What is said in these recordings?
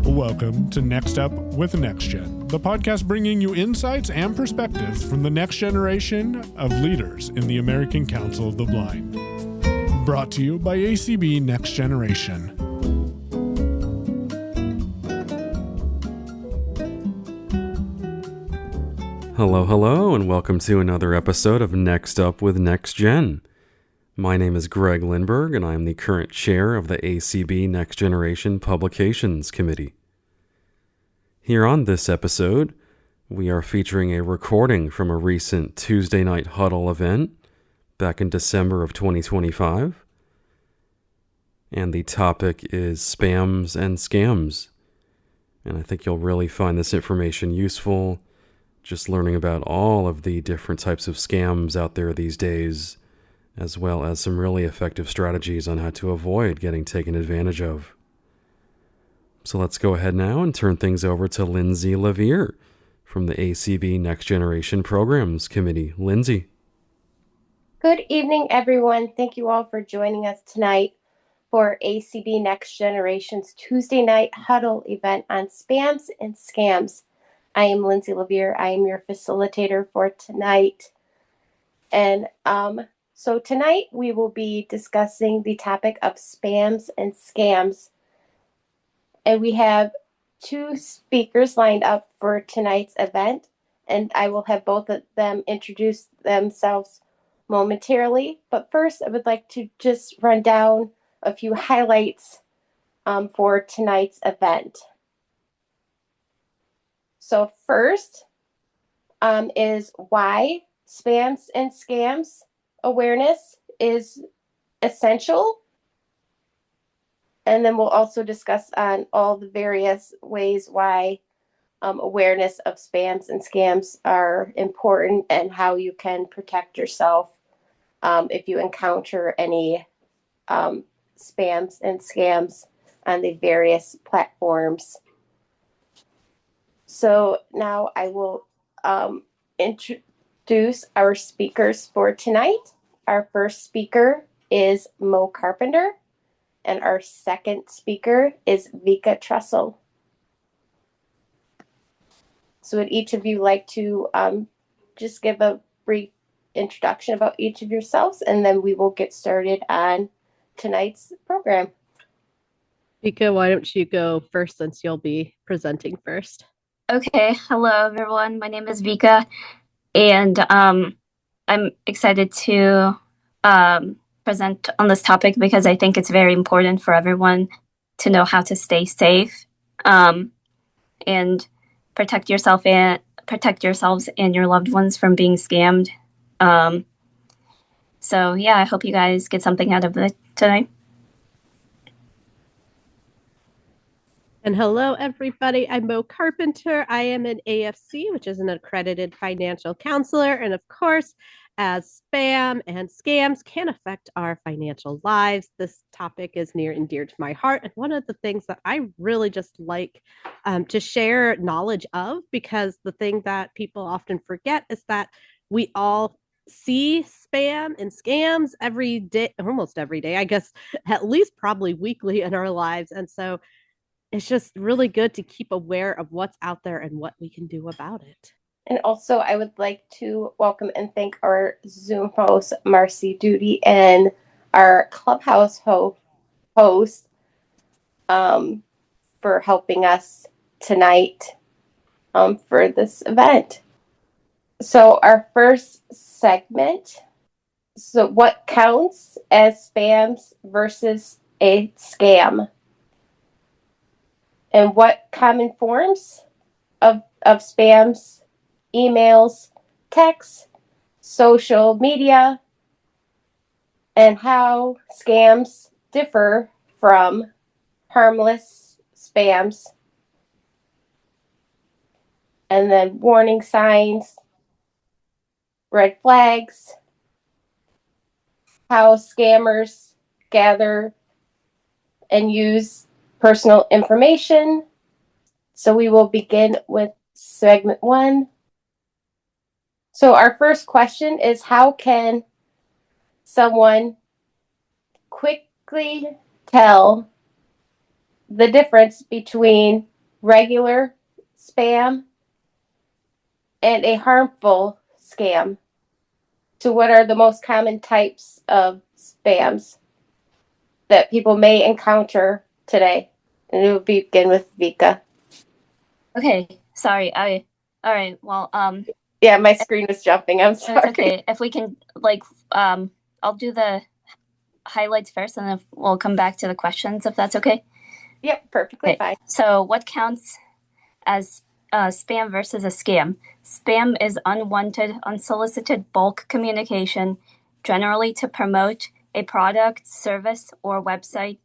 Welcome to Next Up with NextGen, the podcast bringing you insights and perspectives from the next generation of leaders in the American Council of the Blind. Brought to you by ACB Next Generation. Hello, and welcome to another episode of Next Up with NextGen. My name is Greg Lindberg, and I am the current chair of the ACB Next Generation Publications Committee. Here on this episode, we are featuring a recording from a recent Tuesday Night Huddle event back in December of 2025. And the topic is spams and scams. And I think you'll really find this information useful, just learning about all of the different types of scams out there these days, as well as some really effective strategies on how to avoid getting taken advantage of. So let's go ahead now and turn things over to Lindsay Lavier from the ACB Next Generation Programs Committee. Lindsay. Good evening, everyone. Thank you all for joining us tonight for ACB Next Generation's Tuesday Night Huddle event on spams and scams. I am Lindsay Lavier. I am your facilitator for tonight. And so tonight we will be discussing the topic of spams and scams. And we have two speakers lined up for tonight's event, and I will have both of them introduce themselves momentarily. But first, I would like to just run down a few highlights for tonight's event. So first is why spams and scams awareness is essential. And then we'll also discuss on all the various ways why awareness of spams and scams are important and how you can protect yourself if you encounter any spams and scams on the various platforms. So now I will introduce our speakers for tonight. Our first speaker is Moe Carpenter. And our second speaker is Vika Trussell. So would each of you like to just give a brief introduction about each of yourselves, and then we will get started on tonight's program. Vika, why don't you go first since you'll be presenting first? Okay, hello everyone. My name is Vika, and I'm excited to present on this topic because I think it's very important for everyone to know how to stay safe and protect yourselves and your loved ones from being scammed. So yeah, I hope you guys get something out of it tonight. And hello, everybody. I'm Moe Carpenter. I am an AFC, which is an accredited financial counselor. And of course, as spam and scams can affect our financial lives, this topic is near and dear to my heart. And one of the things that I really just like to share knowledge of, because the thing that people often forget is that we all see spam and scams every day, almost every day, I guess, at least probably weekly in our lives. And so it's just really good to keep aware of what's out there and what we can do about it. And also, I would like to welcome and thank our Zoom host, Marcy Duty, and our Clubhouse host for helping us tonight for this event. So our first segment, so what counts as spams versus a scam? And what common forms of spams, emails, texts, social media, and how scams differ from harmless spams. And then warning signs, red flags, how scammers gather and use personal information. So we will begin with segment 1. So our first question is, how can someone quickly tell the difference between regular spam and a harmful scam. So, what are the most common types of spams that people may encounter today? And it will begin with Vika. Okay, sorry. All right. Well, Yeah, my screen was jumping. I'm sorry. that's okay. If we can, I'll do the highlights first, and then we'll come back to the questions, if that's okay. Yep, perfectly fine. So, what counts as spam versus a scam? Spam is unwanted, unsolicited bulk communication, generally to promote a product, service, or website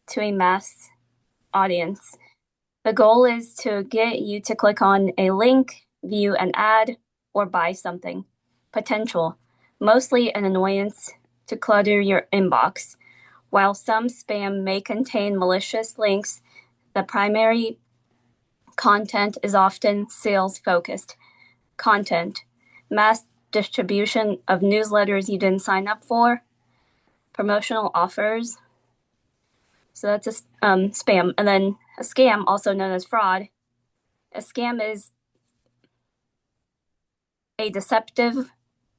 to a mass audience. The goal is to get you to click on a link, view an ad, or buy something. Potential, mostly an annoyance to clutter your inbox. While some spam may contain malicious links, the primary content is often sales focused. Content, mass distribution of newsletters you didn't sign up for, promotional offers. So that's a spam. And then a scam, also known as fraud. A scam is a deceptive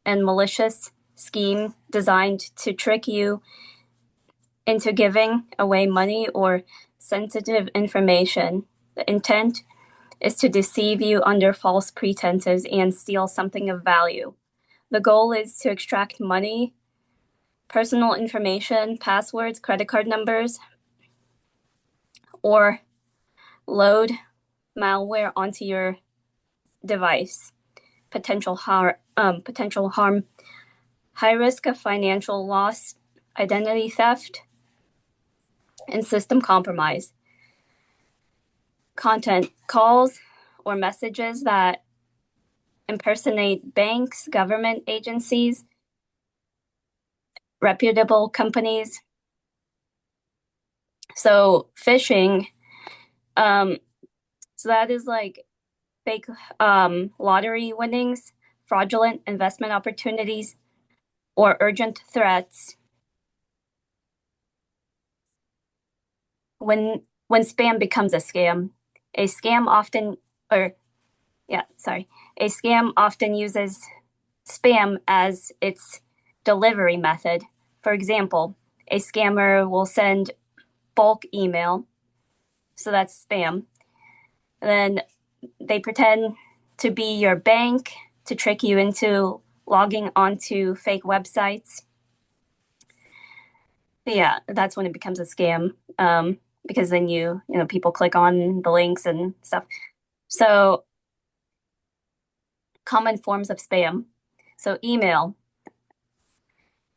and malicious scheme designed to trick you into giving away money or sensitive information. The intent is to deceive you under false pretenses and steal something of value. The goal is to extract money, personal information, passwords, credit card numbers, or load malware onto your device. Potential harm, high risk of financial loss, identity theft, and system compromise. Content, calls or messages that impersonate banks, government agencies, reputable companies. So phishing, so that is like fake lottery winnings, fraudulent investment opportunities, or urgent threats. When spam becomes a scam, a scam often uses spam as its delivery method. For example, a scammer will send bulk email, so that's spam. And then they pretend to be your bank to trick you into logging onto fake websites. Yeah, that's when it becomes a scam, because then people click on the links and stuff. So common forms of spam. So email,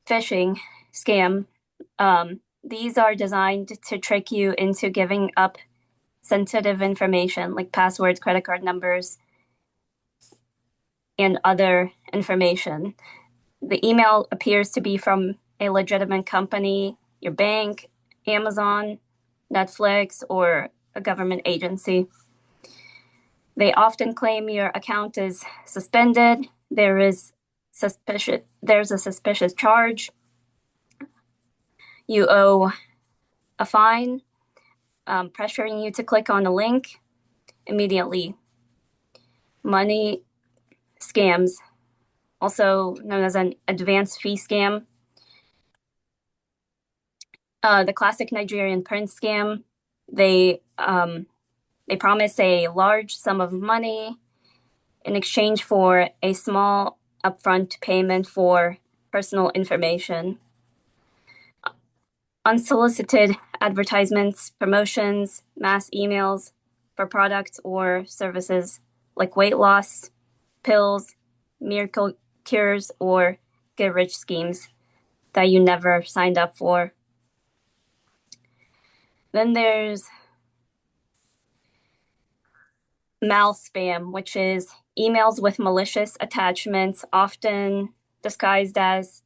phishing, scam. These are designed to trick you into giving up sensitive information like passwords, credit card numbers, and other information. The email appears to be from a legitimate company, your bank, Amazon, Netflix, or a government agency. They often claim your account is suspended. There's a suspicious charge. You owe a fine, pressuring you to click on a link immediately. Money scams, also known as an advance fee scam. The classic Nigerian prince scam. They promise a large sum of money in exchange for a small upfront payment for personal information. Unsolicited advertisements, promotions, mass emails for products or services like weight loss, pills, miracle cures, or get rich schemes that you never signed up for. Then there's mal spam, which is emails with malicious attachments, often disguised as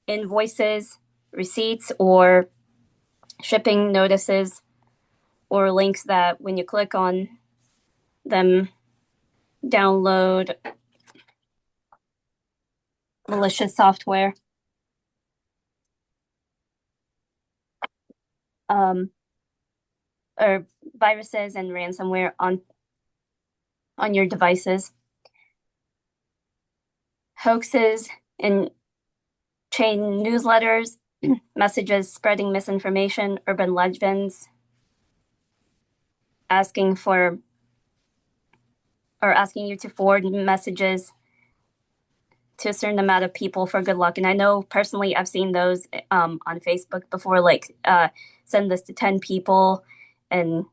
invoices, receipts, or shipping notices, or links that when you click on them, download malicious software. or viruses and ransomware on your devices. Hoaxes in chain newsletters, messages spreading misinformation, urban legends, asking you to forward messages to a certain amount of people for good luck. And I know personally I've seen those on Facebook before, like send this to 10 people and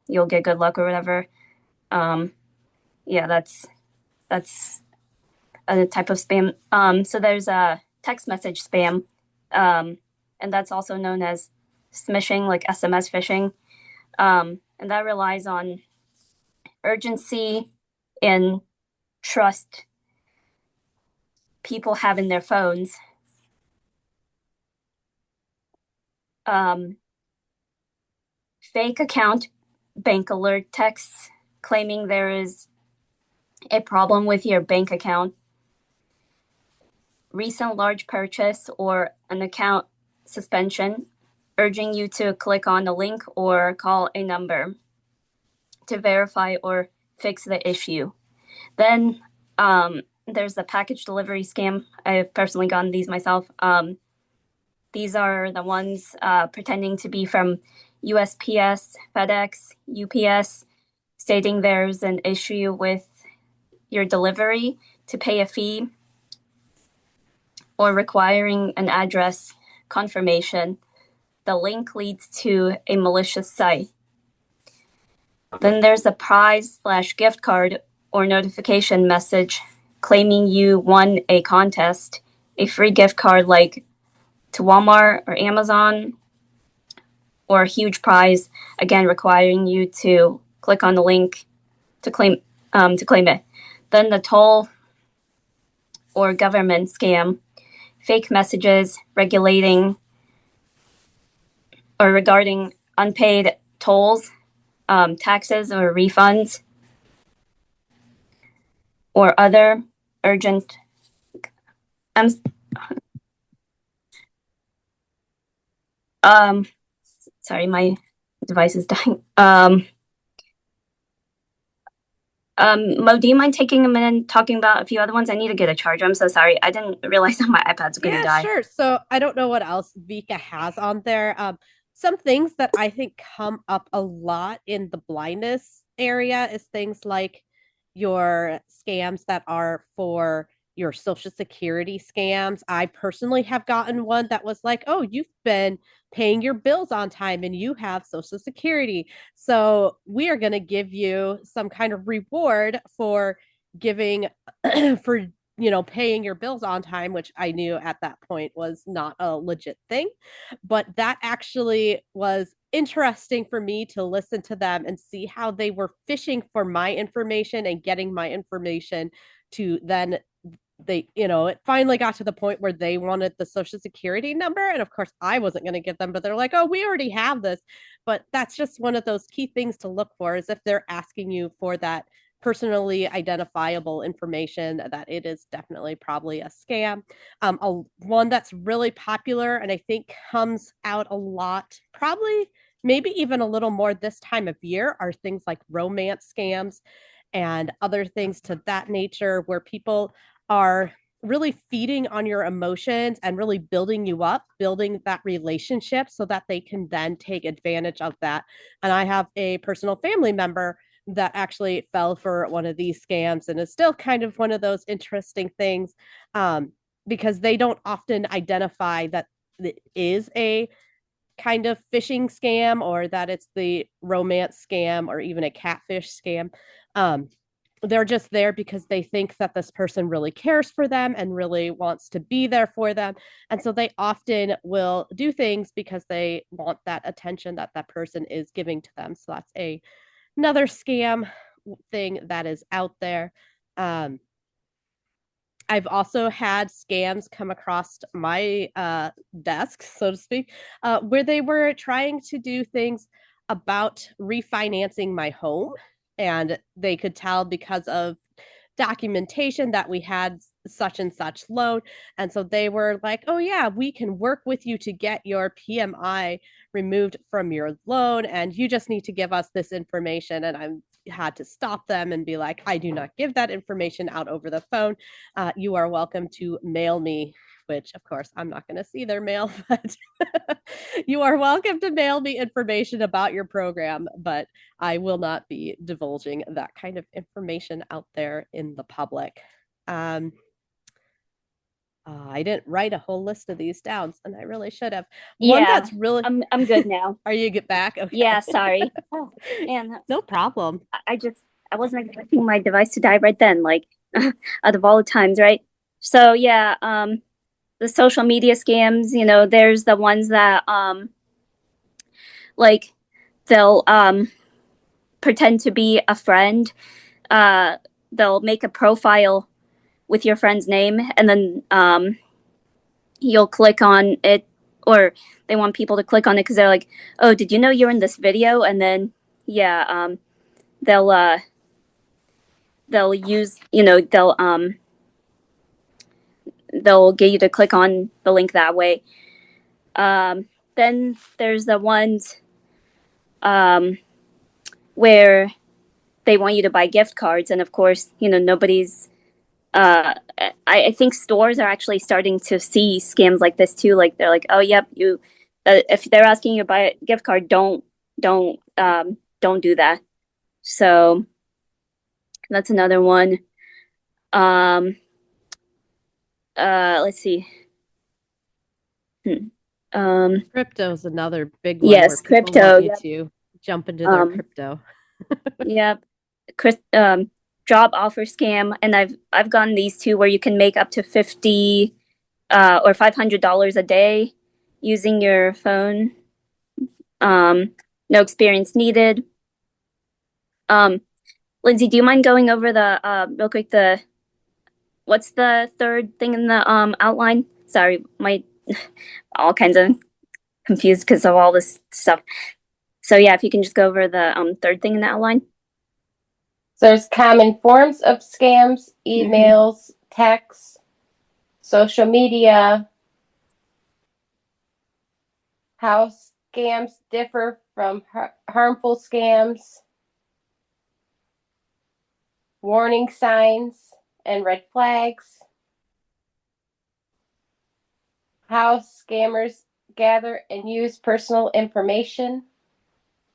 you'll get good luck or whatever. Yeah, that's a type of spam. So there's a text message spam, and that's also known as smishing, like SMS phishing. And that relies on urgency and trust people have in their phones. Fake account bank alert texts claiming there is a problem with your bank account. Recent large purchase or an account suspension, urging you to click on a link or call a number to verify or fix the issue. Then there's the package delivery scam. I've personally gotten these myself. These are the ones pretending to be from USPS, FedEx, UPS, stating there's an issue with your delivery to pay a fee, or requiring an address confirmation. The link leads to a malicious site. Then there's a prize/gift card or notification message claiming you won a contest, a free gift card like to Walmart or Amazon, or a huge prize, again requiring you to click on the link to claim it. Then the toll or government scam, fake messages regulating or regarding unpaid tolls, taxes or refunds, or other urgent. Sorry, my device is dying. Mo, do you mind taking a minute talking about a few other ones? I need to get a charger. I'm so sorry. I didn't realize that my iPad's going to die. Sure. So I don't know what else Vika has on there. Some things that I think come up a lot in the blindness area is things like your scams that are for your Social Security scams. I personally have gotten one that was like, oh, you've been paying your bills on time and you have Social Security. So we are going to give you some kind of reward for giving for paying your bills on time, which I knew at that point was not a legit thing. But that actually was interesting for me to listen to them and see how they were fishing for my information and getting my information to then it finally got to the point where they wanted the Social Security number. And of course, I wasn't going to get them, but they're like, oh, we already have this. But that's just one of those key things to look for, is if they're asking you for that personally identifiable information, that it is definitely probably a scam. One that's really popular and I think comes out a lot, probably maybe even a little more this time of year, are things like romance scams and other things to that nature, where people are really feeding on your emotions and really building you up, building that relationship so that they can then take advantage of that. And I have a personal family member that actually fell for one of these scams, and is still kind of one of those interesting things, because they don't often identify that it is a kind of phishing scam, or that it's the romance scam, or even a catfish scam. They're just there because they think that this person really cares for them and really wants to be there for them. And so they often will do things because they want that attention that that person is giving to them. So that's another scam thing that is out there. I've also had scams come across my desk, so to speak, where they were trying to do things about refinancing my home. And they could tell because of documentation that we had such and such loan. And so they were like, oh, yeah, we can work with you to get your PMI removed from your loan. And you just need to give us this information. And I had to stop them and be like, I do not give that information out over the phone. You are welcome to mail me, which of course I'm not going to see their mail, but you are welcome to mail me information about your program, but I will not be divulging that kind of information out there in the public. I didn't write a whole list of these down, and I really should have. One Yeah, that's really I'm good now. Are you get back? Okay. Yeah, sorry. Oh, man, No problem. I wasn't expecting my device to die right then, like out of all the times, right? So yeah, the social media scams, you know, there's the ones that like they'll pretend to be a friend. They'll make a profile with your friend's name, and then you'll click on it, or they want people to click on it because they're like, oh, did you know you're in this video? And then they'll use, you know, they'll get you to click on the link that way. Then there's the ones where they want you to buy gift cards, and of course, you know, nobody's I think stores are actually starting to see scams like this too. Like they're like, oh, yep, if they're asking you to buy a gift card, don't do that. So that's another one. Let's see. Crypto is another big one. Yes, where people crypto. Want you Yep. to jump into their crypto. Yep. Job offer scam, and I've gotten these too, where you can make up to $50 or $500 a day using your phone. No experience needed. Lindsay, do you mind going over the real quick, what's the third thing in the outline? Sorry, my all kinds of confused because of all this stuff. So yeah, if you can just go over the third thing in the outline. So there's common forms of scams, emails, texts, social media, how scams differ from harmful scams, warning signs and red flags, how scammers gather and use personal information.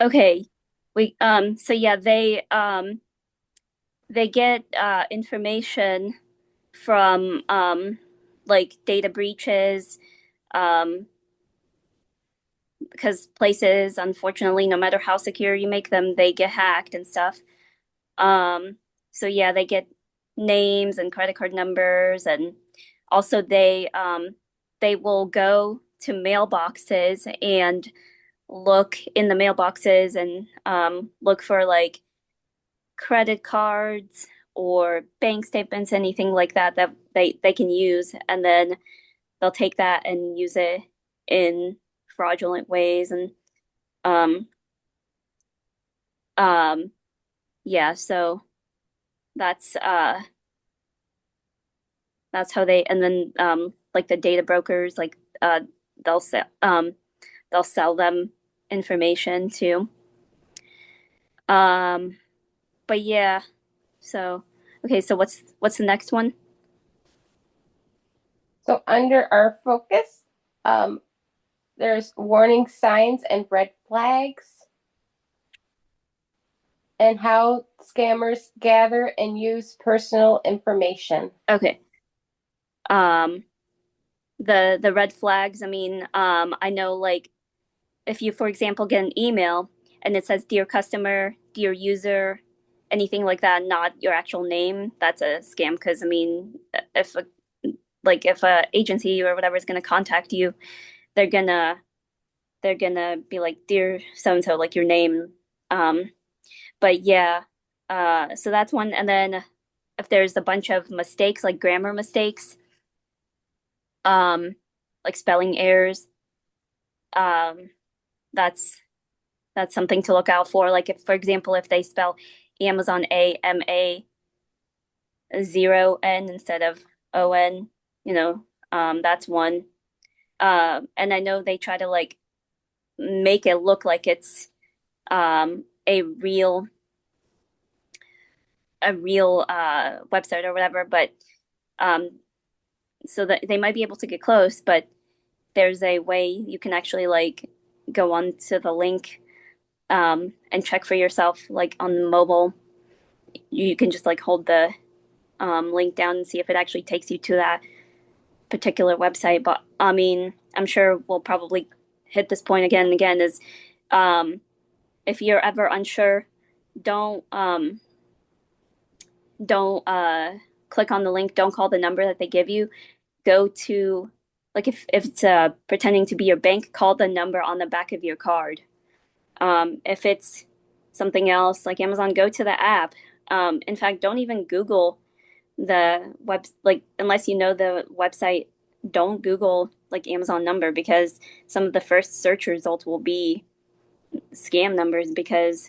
Okay, so yeah, they get information from like data breaches, because places, unfortunately, no matter how secure you make them, they get hacked and stuff. So yeah, they get names and credit card numbers, and also they will go to mailboxes and look in the mailboxes and look for like credit cards or bank statements, anything like that they can use, and then they'll take that and use it in fraudulent ways. And yeah, so that's how they, and then like the data brokers, like they'll sell them information too. But yeah, so okay, so what's the next one? So under our focus, there's warning signs and red flags, and how scammers gather and use personal information. Okay. The red flags, I mean, I know, like, if you, for example, get an email and it says dear customer, dear user, anything like that, not your actual name, that's a scam. Because I mean, if a agency or whatever is going to contact you, they're gonna be like, dear so and so, like your name. But yeah, so that's one. And then if there's a bunch of mistakes, like grammar mistakes, like spelling errors, that's something to look out for. Like, if, for example, if they spell Amazon AMA 0N instead of ON, that's one. And I know they try to like make it look like it's a real website or whatever, but so that they might be able to get close, but there's a way you can actually like go onto the link and check for yourself, like on mobile. You can just like hold the link down and see if it actually takes you to that particular website. But I mean, I'm sure we'll probably hit this point again and again is if you're ever unsure, don't click on the link, don't call the number that they give you. Go to, like, if it's pretending to be your bank, call the number on the back of your card. If it's something else like Amazon, go to the app. In fact, don't even Google the web, like, unless you know the website, don't Google like Amazon number, because some of the first search results will be scam numbers, because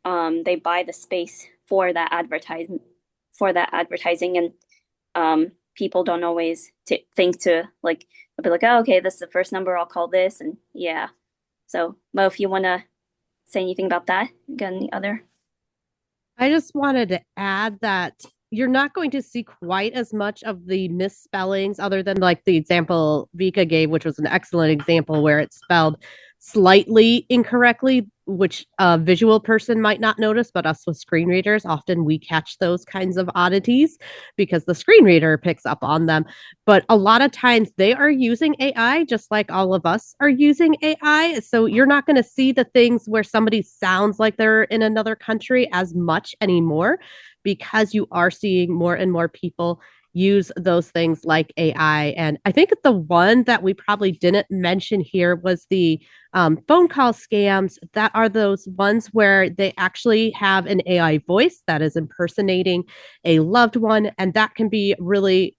they buy the space for that advertising, and people don't always think to like, they'll be like, oh, okay, this is the first number, I'll call this, and yeah. So Mo, if you want to say anything about that, got any other? I just wanted to add that you're not going to see quite as much of the misspellings, other than like the example Vika gave, which was an excellent example where it's spelled slightly incorrectly, which a visual person might not notice, but us with screen readers, often we catch those kinds of oddities because the screen reader picks up on them. But a lot of times they are using AI just like all of us are using AI. So you're not going to see the things where somebody sounds like they're in another country as much anymore, because you are seeing more and more people use those things like AI. And I think the one that we probably didn't mention here was the phone call scams. That are those ones where they actually have an AI voice that is impersonating a loved one. And that can be really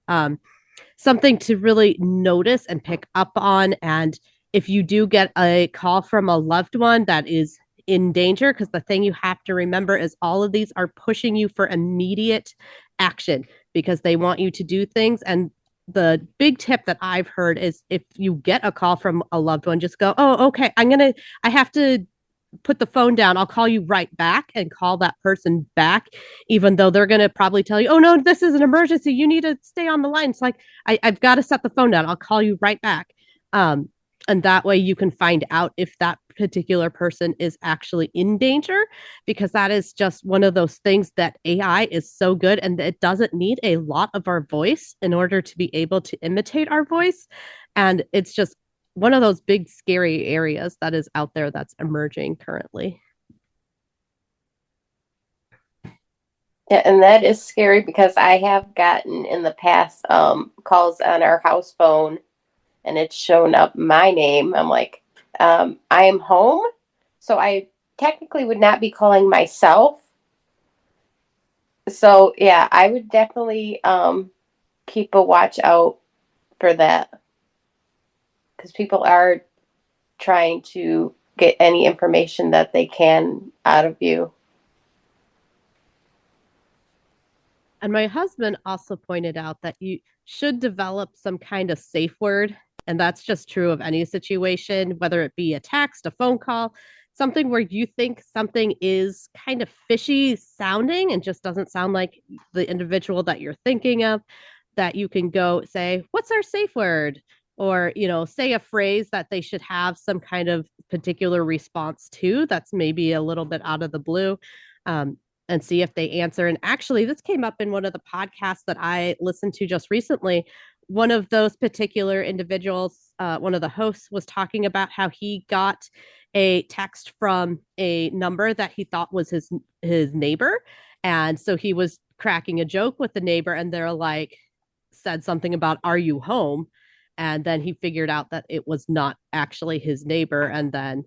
something to really notice and pick up on. And if you do get a call from a loved one that is in danger, because the thing you have to remember is all of these are pushing you for immediate action because they want you to do things. And the big tip that I've heard is if you get a call from a loved one, just go, oh, okay, I have to put the phone down. I'll call you right back, and call that person back, even though they're going to probably tell you, oh, no, this is an emergency. You need to stay on the line. It's like, I've got to set the phone down. I'll call you right back. And that way you can find out if that particular person is actually in danger, because that is just one of those things that AI is so good, and it doesn't need a lot of our voice in order to be able to imitate our voice. And it's just one of those big scary areas that is out there that's emerging currently. Yeah, and that is scary because I have gotten in the past calls on our house phone, and it's shown up my name. I'm like, I am home, so I technically would not be calling myself. So yeah, I would definitely keep a watch out for that, because people are trying to get any information that they can out of you. And my husband also pointed out that you should develop some kind of safe word. And that's just true of any situation, whether it be a text, a phone call, something where you think something is kind of fishy sounding and just doesn't sound like the individual that you're thinking of, that you can go say, what's our safe word? Or, say a phrase that they should have some kind of particular response to that's maybe a little bit out of the blue. And see if they answer. And actually, this came up in one of the podcasts that I listened to just recently. One of those particular individuals, one of the hosts, was talking about how he got a text from a number that he thought was his neighbor. And so he was cracking a joke with the neighbor, and they're like, said something about, are you home? And then he figured out that it was not actually his neighbor. And then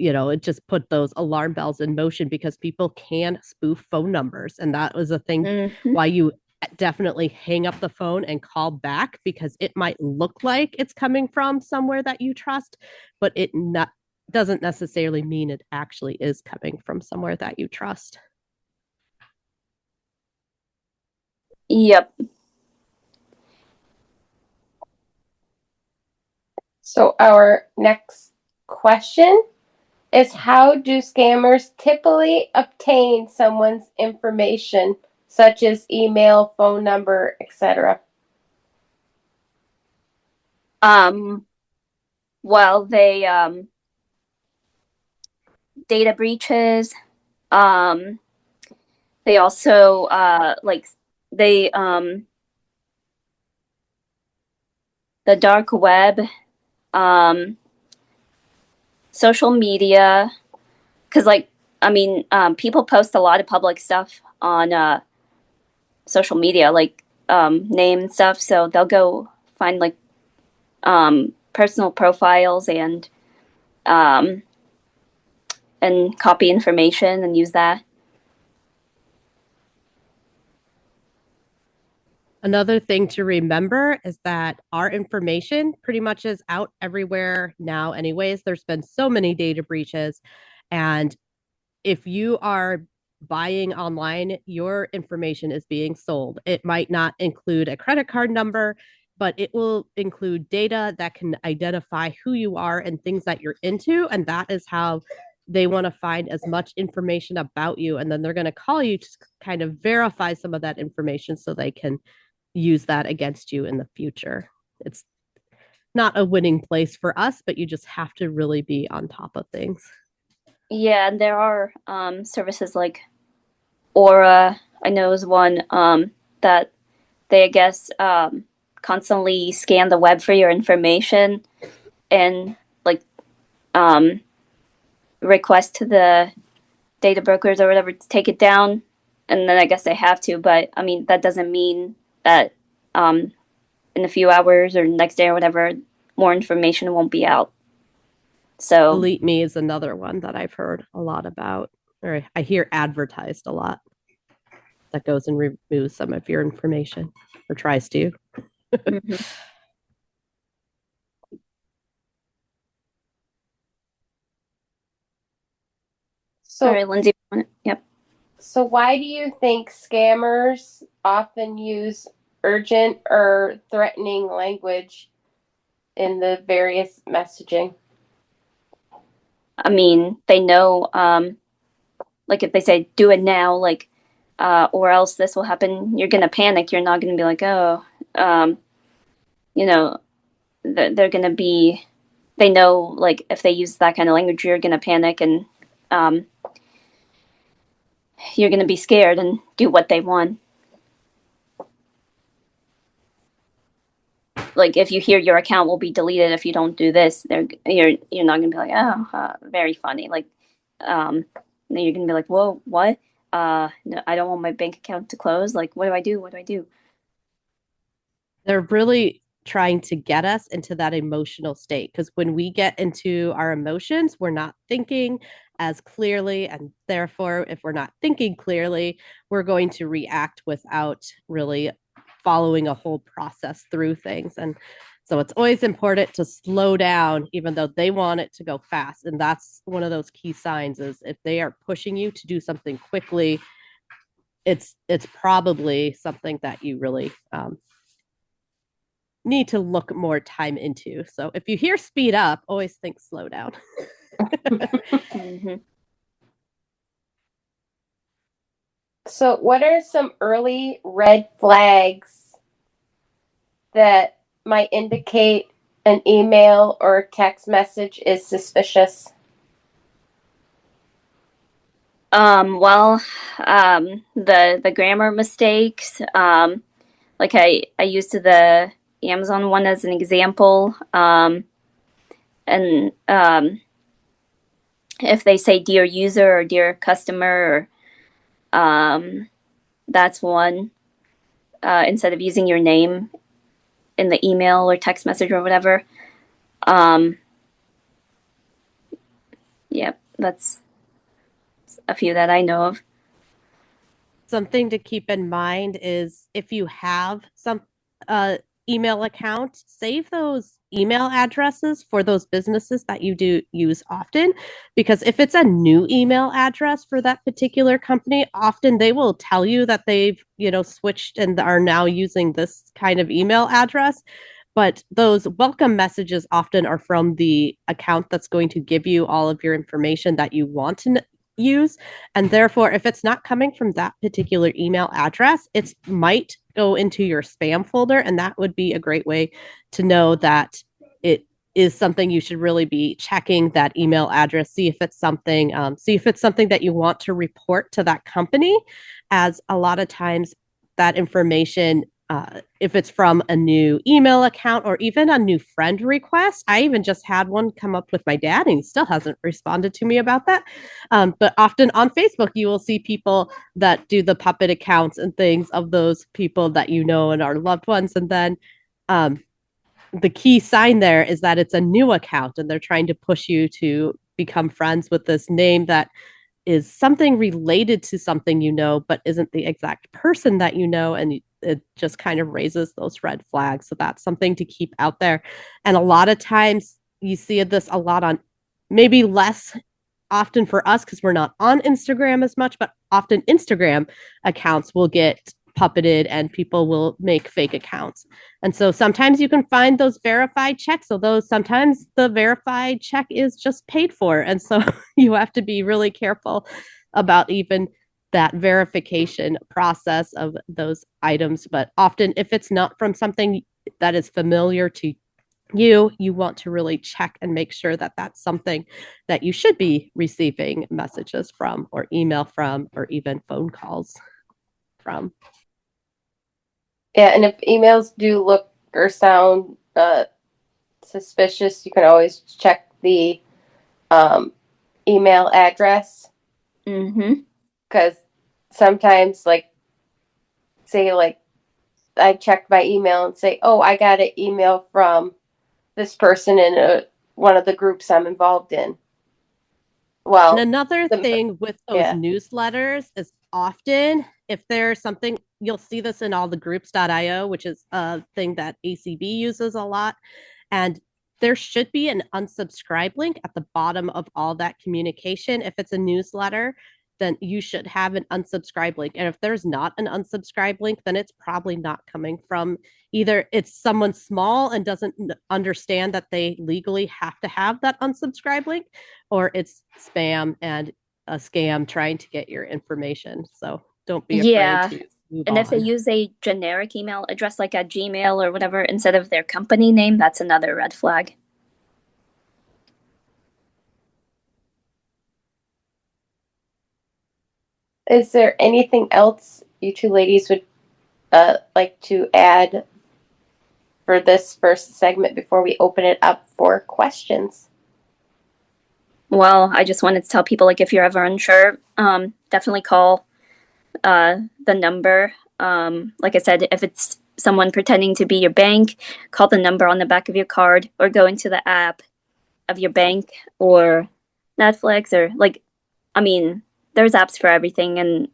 it just put those alarm bells in motion, because people can spoof phone numbers. And that was a thing why you definitely hang up the phone and call back, because it might look like it's coming from somewhere that you trust, but it doesn't necessarily mean it actually is coming from somewhere that you trust. Yep. So our next question is, how do scammers typically obtain someone's information, such as email, phone number, etc.? Well, they data breaches. They also they the dark web, social media, because people post a lot of public stuff on social media, like name and stuff. So they'll go find like personal profiles and copy information and use that. Another thing to remember is that our information pretty much is out everywhere now anyways. There's been so many data breaches, and if you are buying online, your information is being sold. It might not include a credit card number, but it will include data that can identify who you are and things that you're into, and that is how they want to find as much information about you, and then they're going to call you to kind of verify some of that information so they can use that against you in the future. It's not a winning place for us, but you just have to really be on top of things. Yeah, and there are services like Aura, I know, is one that they, I guess, constantly scan the web for your information and like request to the data brokers or whatever to take it down. And then I guess they have to, but I mean, that doesn't mean that in a few hours or next day or whatever, more information won't be out. So Delete Me is another one that I've heard a lot about, or I hear advertised a lot, that goes and removes some of your information, or tries to. mm-hmm. Sorry, Lindsay. Yep. So why do you think scammers often use urgent or threatening language in the various messaging? I mean, they know, like if they say, do it now, like, or else this will happen, you're going to panic. You're not going to be like, oh, you know, they're going to be, they know, like, if they use that kind of language, you're going to panic and you're going to be scared and do what they want. Like, if you hear your account will be deleted if you don't do this, you're not going to be like, oh, very funny. Like, you're going to be like, whoa, what? No, I don't want my bank account to close. Like, what do I do? What do I do? They're really trying to get us into that emotional state, because when we get into our emotions, we're not thinking as clearly, and therefore if we're not thinking clearly, we're going to react without really following a whole process through things. And so it's always important to slow down, even though they want it to go fast. And that's one of those key signs, is if they are pushing you to do something quickly, it's probably something that you really need to look more time into. So if you hear speed up, always think slow down. Mm-hmm. So what are some early red flags that might indicate an email or text message is suspicious? The grammar mistakes. Like I used the Amazon one as an example. And if they say dear user or dear customer, that's one. Instead of using your name in the email or text message or whatever. Yep, that's a few that I know of. Something to keep in mind is, if you have some email account, save those email addresses for those businesses that you do use often, because if it's a new email address for that particular company, often they will tell you that they've switched and are now using this kind of email address. But those welcome messages often are from the account that's going to give you all of your information that you want to use. And therefore, if it's not coming from that particular email address, it might go into your spam folder. And that would be a great way to know that it is something you should really be checking that email address, see if it's something that you want to report to that company, as a lot of times that information, if it's from a new email account or even a new friend request. I even just had one come up with my dad, and he still hasn't responded to me about that. But often on Facebook, you will see people that do the puppet accounts and things of those people that you know and are loved ones. And then the key sign there is that it's a new account and they're trying to push you to become friends with this name that is something related to something you know, but isn't the exact person that you know. And it just kind of raises those red flags. So that's something to keep out there. And a lot of times you see this a lot on, maybe less often for us because we're not on Instagram as much, but often Instagram accounts will get puppeted and people will make fake accounts. And so sometimes you can find those verified checks, although sometimes the verified check is just paid for. And so you have to be really careful about even that verification process of those items. But often, if it's not from something that is familiar to you want to really check and make sure that that's something that you should be receiving messages from, or email from, or even phone calls from. Yeah, and if emails do look or sound suspicious, you can always check the email address. Because sometimes, say, I checked my email and say, oh, I got an email from this person in one of the groups I'm involved in. Well, and another thing with those newsletters is often, if there's something, you'll see this in all the groups.io, which is a thing that ACB uses a lot. And there should be an unsubscribe link at the bottom of all that communication. If it's a newsletter, then you should have an unsubscribe link. And if there's not an unsubscribe link, then it's probably not coming from, either it's someone small and doesn't understand that they legally have to have that unsubscribe link, or it's spam and a scam trying to get your information. So don't be afraid to move and on. if they use a generic email address like a Gmail or whatever instead of their company name, that's another red flag. Is there anything else you two ladies would like to add for this first segment before we open it up for questions? Well, I just wanted to tell people, if you're ever unsure, definitely call the number. Like I said, if it's someone pretending to be your bank, call the number on the back of your card, or go into the app of your bank or Netflix, or there's apps for everything. And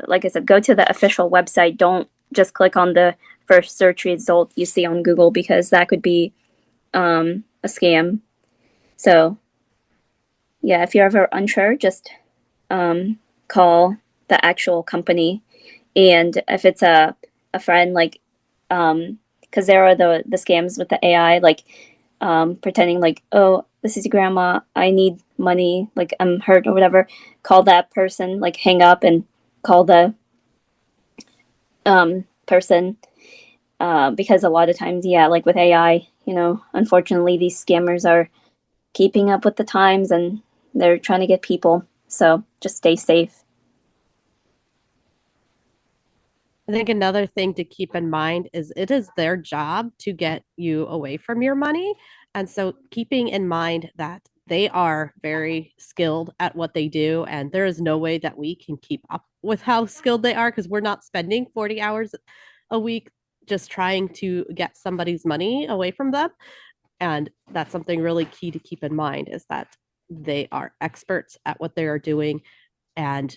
like I said, go to the official website. Don't just click on the first search result you see on Google, because that could be a scam. So yeah, if you're ever unsure, just call the actual company. And if it's a friend, because there are the scams with the AI, pretending oh, this is your grandma, I need money, I'm hurt or whatever, call that person, hang up and call the person, because a lot of times, with AI, unfortunately these scammers are keeping up with the times and they're trying to get people. So just stay safe. I think another thing to keep in mind is it is their job to get you away from your money. And so keeping in mind that they are very skilled at what they do, and there is no way that we can keep up with how skilled they are, because we're not spending 40 hours a week just trying to get somebody's money away from them. And that's something really key to keep in mind, is that they are experts at what they are doing. And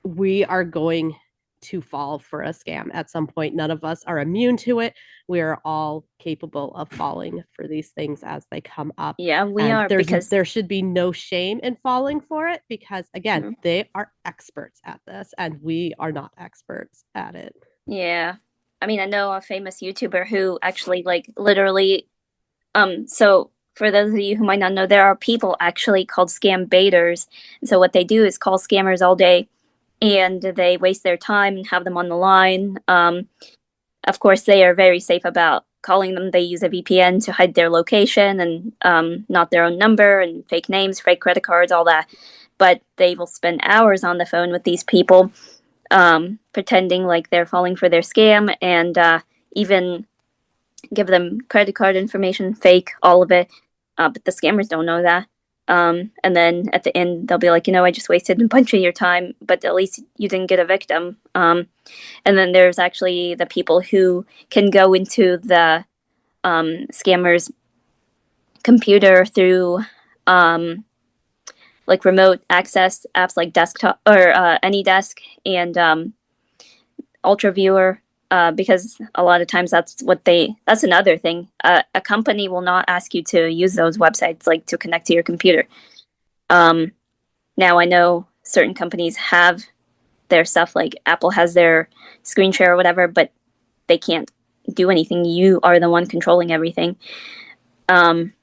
we are going to fall for a scam at some point. None of us are immune to it. We are all capable of falling for these things as they come up. Yeah, we are, because there should be no shame in falling for it, because again, they are experts at this and we are not experts at it. Yeah. I mean, I know a famous YouTuber who actually like literally so for those of you who might not know, there are people actually called scam baiters. And so what they do is call scammers all day and they waste their time and have them on the line. Of course, they are very safe about calling them. They use a VPN to hide their location and not their own number and fake names, fake credit cards, all that. But they will spend hours on the phone with these people, pretending like they're falling for their scam and even give them credit card information, fake, all of it. But the scammers don't know that. And then at the end, they'll be like, I just wasted a bunch of your time, but at least you didn't get a victim. And then there's actually the people who can go into the scammer's computer through like remote access apps like desktop or AnyDesk and UltraViewer. Because a lot of times that's another thing. A company will not ask you to use those websites like to connect to your computer. Now I know certain companies have their stuff, like Apple has their screen share or whatever, but they can't do anything. You are the one controlling everything. And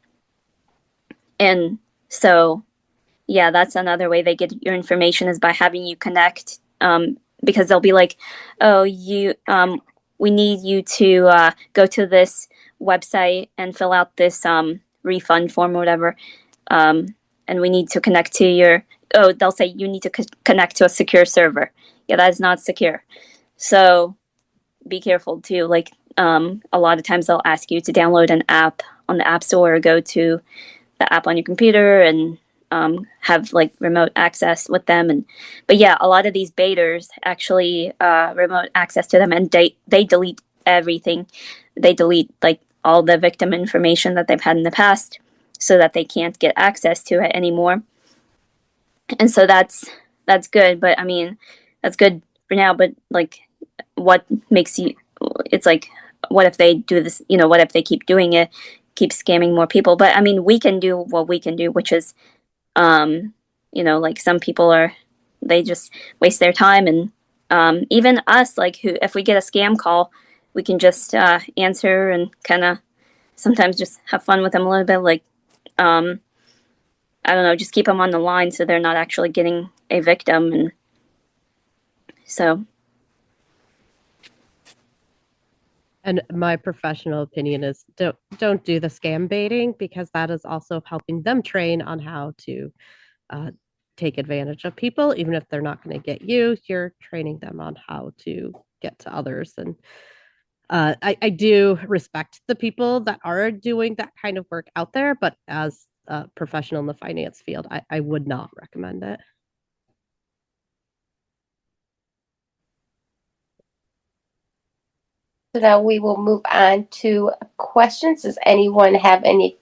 so, yeah, that's another way they get your information is by having you connect. Because they'll be like, oh, we need you to go to this website and fill out this refund form or whatever. And we need to connect to they'll say you need to connect to a secure server. Yeah, that is not secure. So be careful too. Like a lot of times they'll ask you to download an app on the App Store or go to the app on your computer and have like remote access with them. But yeah, a lot of these baiters actually remote access to them, and they delete everything. They delete like all the victim information that they've had in the past so that they can't get access to it anymore. And so that's good. But I mean, that's good for now. But like, what makes you, it's like, what if they do this, what if they keep doing it, keep scamming more people? But I mean, we can do what we can do, which is like some people they just waste their time, and even us, like if we get a scam call, we can just answer and kind of sometimes just have fun with them a little bit, like I don't know, just keep them on the line so they're not actually getting a victim. And so, and my professional opinion is don't do the scam baiting, because that is also helping them train on how to take advantage of people. Even if they're not going to get you, you're training them on how to get to others. And I do respect the people that are doing that kind of work out there, but as a professional in the finance field, I would not recommend it. So now we will move on to questions. Does anyone have any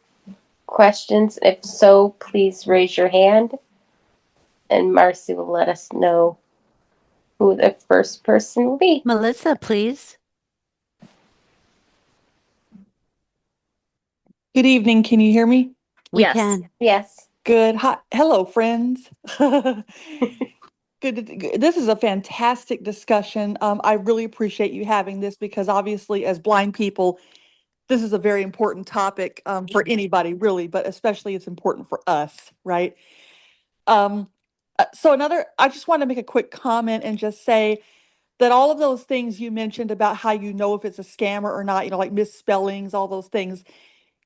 questions? If so, please raise your hand, and Marcy will let us know who the first person will be. Melissa, please. Good evening. Can you hear me? We yes. can. Yes. Good. Hi. Hello, friends. Good. This is a fantastic discussion. I really appreciate you having this, because obviously as blind people, this is a very important topic for anybody really, but especially it's important for us, right? I just want to make a quick comment and just say that all of those things you mentioned about how you know if it's a scammer or not, like misspellings, all those things,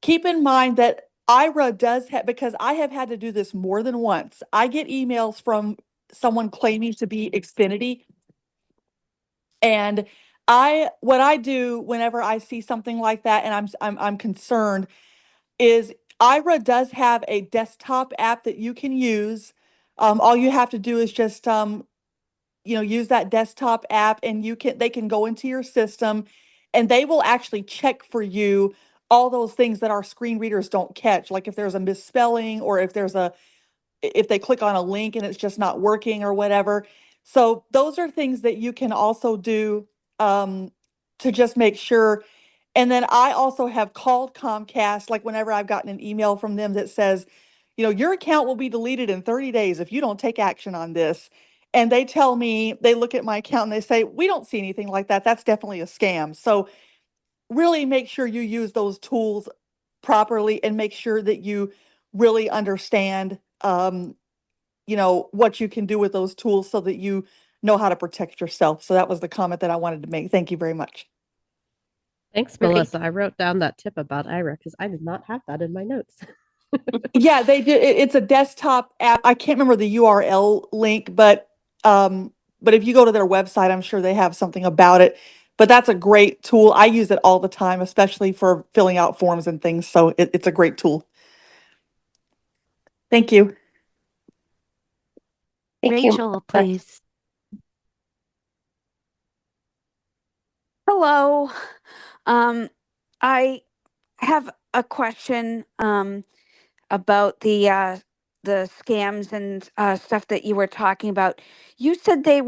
keep in mind that IRA does have, because I have had to do this more than once. I get emails from someone claiming to be Xfinity. And what I do whenever I see something like that and I'm concerned is IRA does have a desktop app that you can use. All you have to do is just use that desktop app, and they can go into your system and they will actually check for you all those things that our screen readers don't catch, like if there's a misspelling or if they click on a link and it's just not working or whatever. So those are things that you can also do to just make sure. And then I also have called Comcast, like whenever I've gotten an email from them that says, your account will be deleted in 30 days if you don't take action on this. and they tell me, they look at my account and they say, we don't see anything like that. That's definitely a scam. So really make sure you use those tools properly and make sure that you really understand, what you can do with those tools so that you know how to protect yourself. So that was the comment that I wanted to make. Thank you very much. Thanks, Great. Melissa. I wrote down that tip about Ira because I did not have that in my notes. Yeah, they did. It's a desktop app. I can't remember the URL link, but if you go to their website, I'm sure they have something about it. But that's a great tool. I use it all the time, especially for filling out forms and things. So it's a great tool. Thank you. Thank you. Rachel, please. Hello. I have a question about the scams and stuff that you were talking about. You said they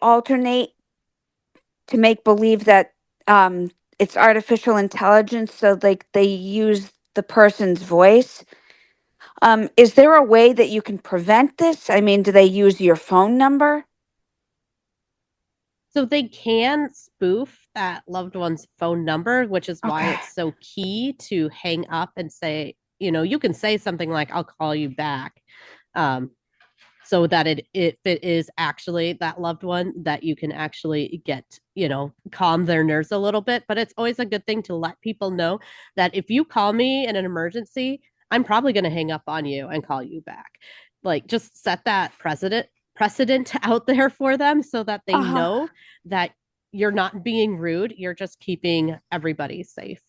alternate to make believe that it's artificial intelligence, so like they use the person's voice. Is there a way that you can prevent this? I mean, do they use your phone number? So they can spoof that loved one's phone number, which is why Okay. it's so key to hang up and say, you can say something like, I'll call you back. So that if it is actually that loved one, that you can actually get, calm their nerves a little bit. But it's always a good thing to let people know that if you call me in an emergency, I'm probably going to hang up on you and call you back. Like, just set that precedent out there for them so that they Uh-huh. know that you're not being rude. You're just keeping everybody safe.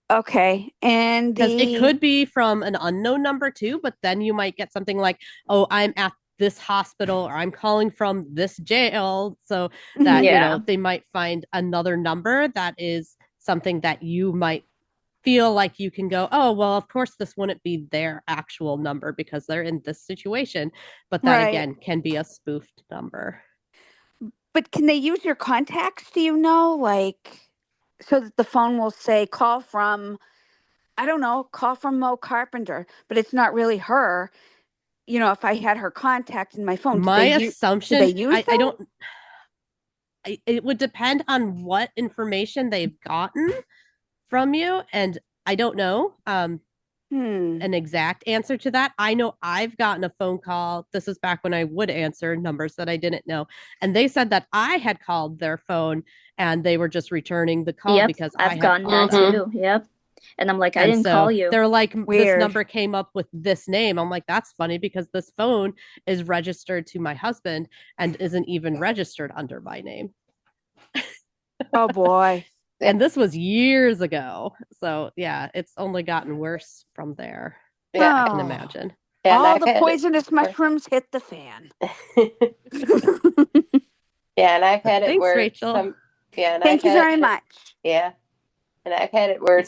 Okay. And Because it could be from an unknown number too, but then you might get something like, oh, I'm at this hospital or I'm calling from this jail. So that, Yeah. they might find another number that is something that you might feel like you can go, oh, well, of course, this wouldn't be their actual number because they're in this situation. But that, Right. again, can be a spoofed number. But can they use your contacts? Do you know, like, so that the phone will say call from, I don't know, call from Moe Carpenter, but it's not really her. If I had her contact in my phone, My do they assumption, use I don't. It would depend on what information they've gotten from you, and I don't know an exact answer to that. I know I've gotten a phone call. This is back when I would answer numbers that I didn't know, and they said that I had called their phone and they were just returning the call because I've gotten that too. Yep. And I'm like, I didn't call you. They're like, this Weird. number came up with this name. I'm like, that's funny because this phone is registered to my husband and isn't even registered under my name. Oh boy. And this was years ago. So yeah, it's only gotten worse from there. Yeah. I can imagine. Yeah, and All I've the had poisonous mushrooms hit the fan. Yeah, and I've had it Thanks, where Rachel. Thank you very much. Yeah, and I've had it where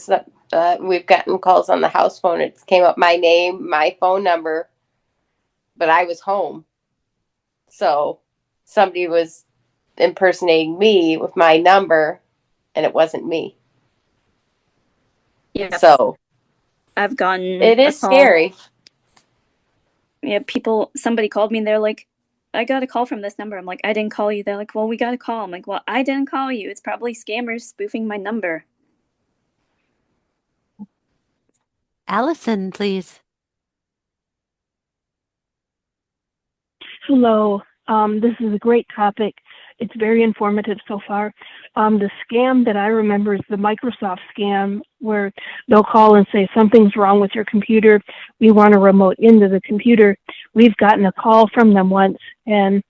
we've gotten calls on the house phone. It came up my name, my phone number, but I was home, so somebody was impersonating me with my number, and it wasn't me. Yeah. So I've gotten it is scary. Yeah, somebody called me and they're like, I got a call from this number. I'm like, I didn't call you. They're like, well, we got a call. I'm like, well, I didn't call you. It's probably scammers spoofing my number. Allison, please. Hello. This is a great topic. It's very informative so far. The scam that I remember is the Microsoft scam, where they'll call and say something's wrong with your computer. We want to remote into the computer. We've gotten a call from them once, and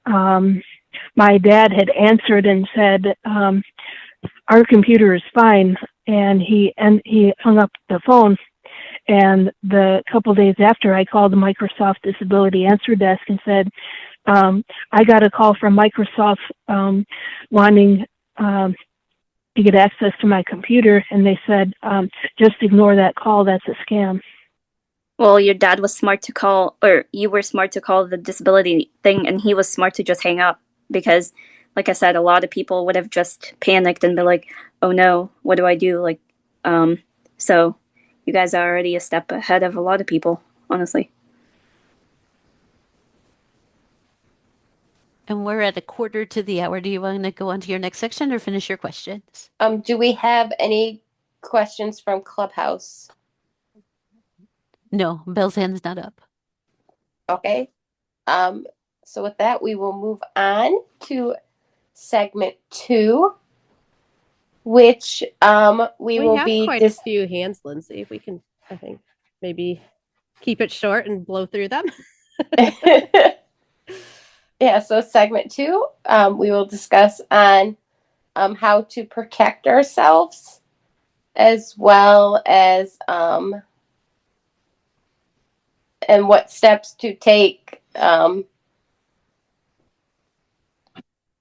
my dad had answered and said, our computer is fine, and he hung up the phone. And the couple days after, I called the Microsoft Disability Answer Desk and said, I got a call from Microsoft wanting to get access to my computer, and they said, just ignore that call, that's a scam. Well, your dad was smart to call, or you were smart to call the disability thing, and he was smart to just hang up because, like I said, a lot of people would have just panicked and be like, oh no, what do I do? So you guys are already a step ahead of a lot of people, honestly. And we're at a quarter to the hour. Do you want to go on to your next section or finish your questions? Do we have any questions from Clubhouse? No, Bell's hand's not up. Okay. So with that, we will move on to segment 2, which we will have be quite a few hands, Lindsay. If we can, I think, maybe keep it short and blow through them. Yeah, so segment 2, we will discuss on how to protect ourselves, as well as and what steps to take.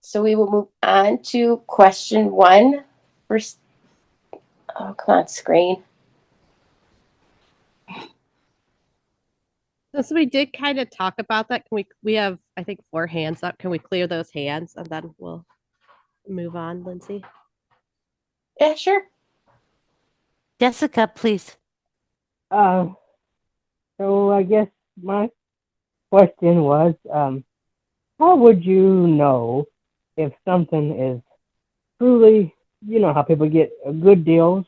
So we will move on to question 1. First, oh, come on, screen. So we did kind of talk about that. Can we have, I think, 4 hands up. Can we clear those hands and then we'll move on, Lindsay? Yeah, sure. Jessica, please. So I guess my question was, how would you know if something is truly, you know, how people get good deals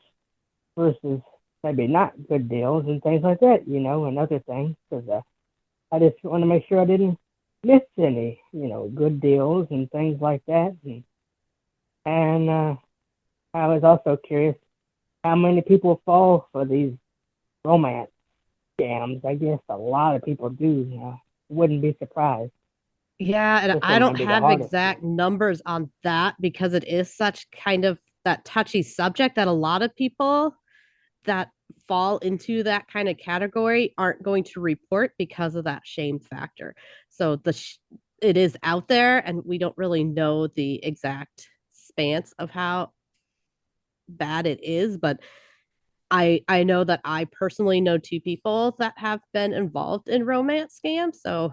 versus maybe not good deals and things like that, you know, and other things? Because I just want to make sure I didn't miss any, you know, good deals and things like that. And I was also curious how many people fall for these romance scams. I guess a lot of people do. Wouldn't be surprised. Yeah, and This I one don't might be the have hardest exact one. numbers on that because it is such kind of that touchy subject that a lot of people that fall into that kind of category aren't going to report because of that shame factor. So it is out there, and we don't really know the exact stance of how bad it is, but I know that I personally know 2 people that have been involved in romance scams. So,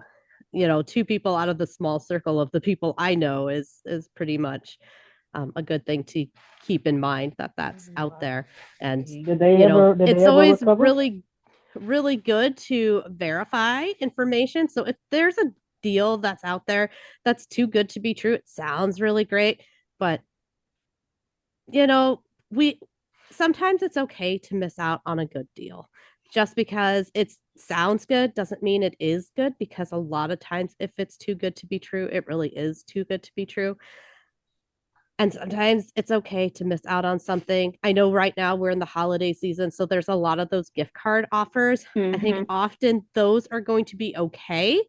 2 people out of the small circle of the people I know is pretty much a good thing to keep in mind that that's out there. And Did they ever it's always recover? really, really good to verify information. So if there's a deal that's out there that's too good to be true, it sounds really great, but we sometimes it's okay to miss out on a good deal. Just because it sounds good doesn't mean it is good, because a lot of times if it's too good to be true, it really is too good to be true. And sometimes it's okay to miss out on something. I know right now we're in the holiday season, so there's a lot of those gift card offers. I think often those are going to be okay.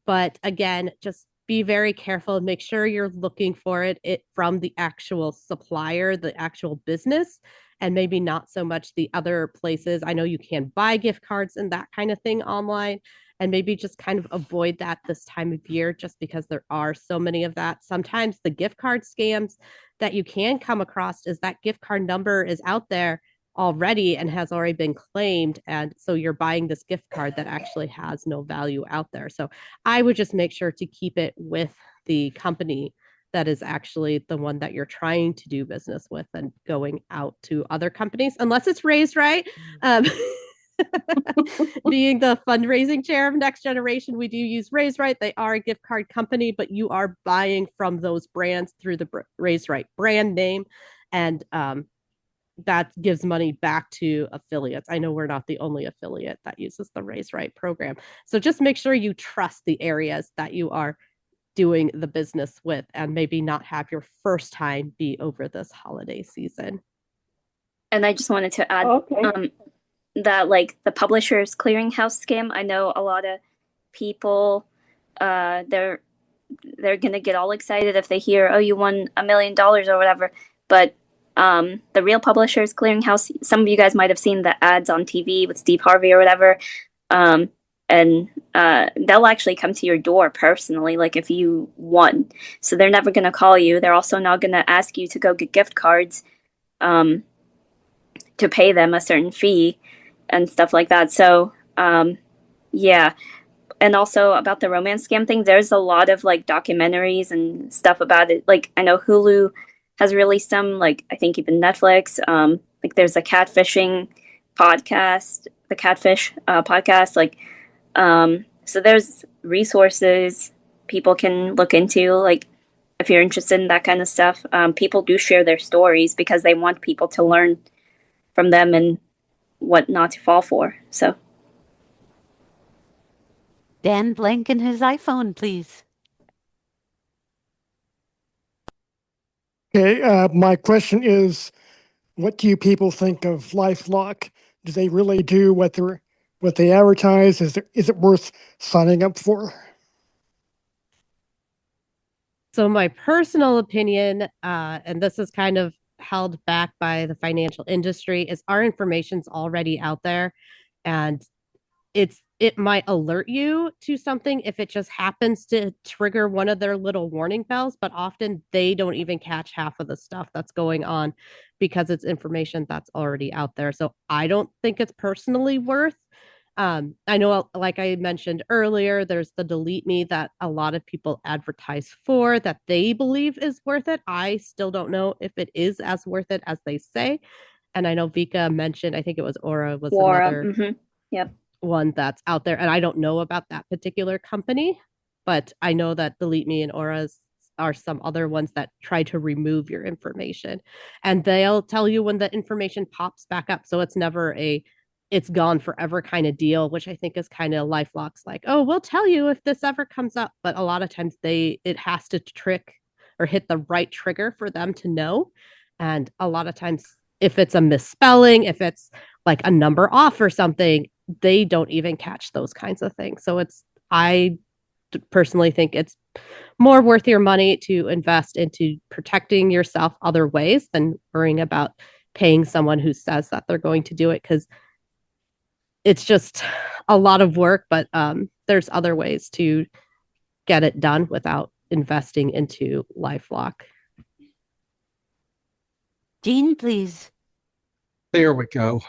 But again, just be very careful and make sure you're looking for it from the actual supplier, the actual business, and maybe not so much the other places. I know you can buy gift cards and that kind of thing online, and maybe just kind of avoid that this time of year just because there are so many of that. Sometimes the gift card scams that you can come across is that gift card number is out there already and has already been claimed, and so you're buying this gift card that actually has no value out there. So I would just make sure to keep it with the company that is actually the one that you're trying to do business with, and going out to other companies unless it's raised right. Being the fundraising chair of Next Generation, we do use Raise Right. They are a gift card company, but you are buying from those brands through the Raise Right brand name, and that gives money back to affiliates. I know we're not the only affiliate that uses the Raise Right program. So just make sure you trust the areas that you are doing the business with, and maybe not have your first time be over this holiday season. And I just wanted to add that, like, the Publishers Clearinghouse scam, I know a lot of people, they're gonna get all excited if they hear, oh, you won $1 million or whatever. But the real Publishers Clearinghouse, some of you guys might have seen the ads on TV with Steve Harvey or whatever, and they'll actually come to your door personally, like if you won. So they're never going to call you. They're also not going to ask you to go get gift cards to pay them a certain fee and stuff like that. So yeah. And also about the romance scam thing, there's a lot of like documentaries and stuff about it. Like I know Hulu has released some, like I think even Netflix. Like there's a catfishing podcast, the Catfish podcast. Like so there's resources people can look into, like if you're interested in that kind of stuff. People do share their stories because they want people to learn from them and what not to fall for. So Dan Blank and his iPhone, please. Okay, my question is, what do you people think of LifeLock? Do they really do what they advertise? Is it worth signing up for? So my personal opinion, and this is kind of held back by the financial industry, is our information's already out there, and it might alert you to something if it just happens to trigger one of their little warning bells, but often they don't even catch half of the stuff that's going on because it's information that's already out there. So I don't think it's personally worth. I know, like I mentioned earlier, there's the delete me that a lot of people advertise for that they believe is worth it. I still don't know if it is as worth it as they say. And I know Vika mentioned, I think it was Aura was another Yep. one that's out there. And I don't know about that particular company, but I know that Delete Me and Auras are some other ones that try to remove your information. And they'll tell you when the information pops back up. So it's never it's gone forever kind of deal, which I think is kind of LifeLock's like, oh, we'll tell you if this ever comes up. But a lot of times it has to trick or hit the right trigger for them to know. And a lot of times if it's a misspelling, if it's like a number off or something, they don't even catch those kinds of things. So I personally think it's more worth your money to invest into protecting yourself other ways than worrying about paying someone who says that they're going to do it, because it's just a lot of work, but there's other ways to get it done without investing into LifeLock. Dean, please. There we go.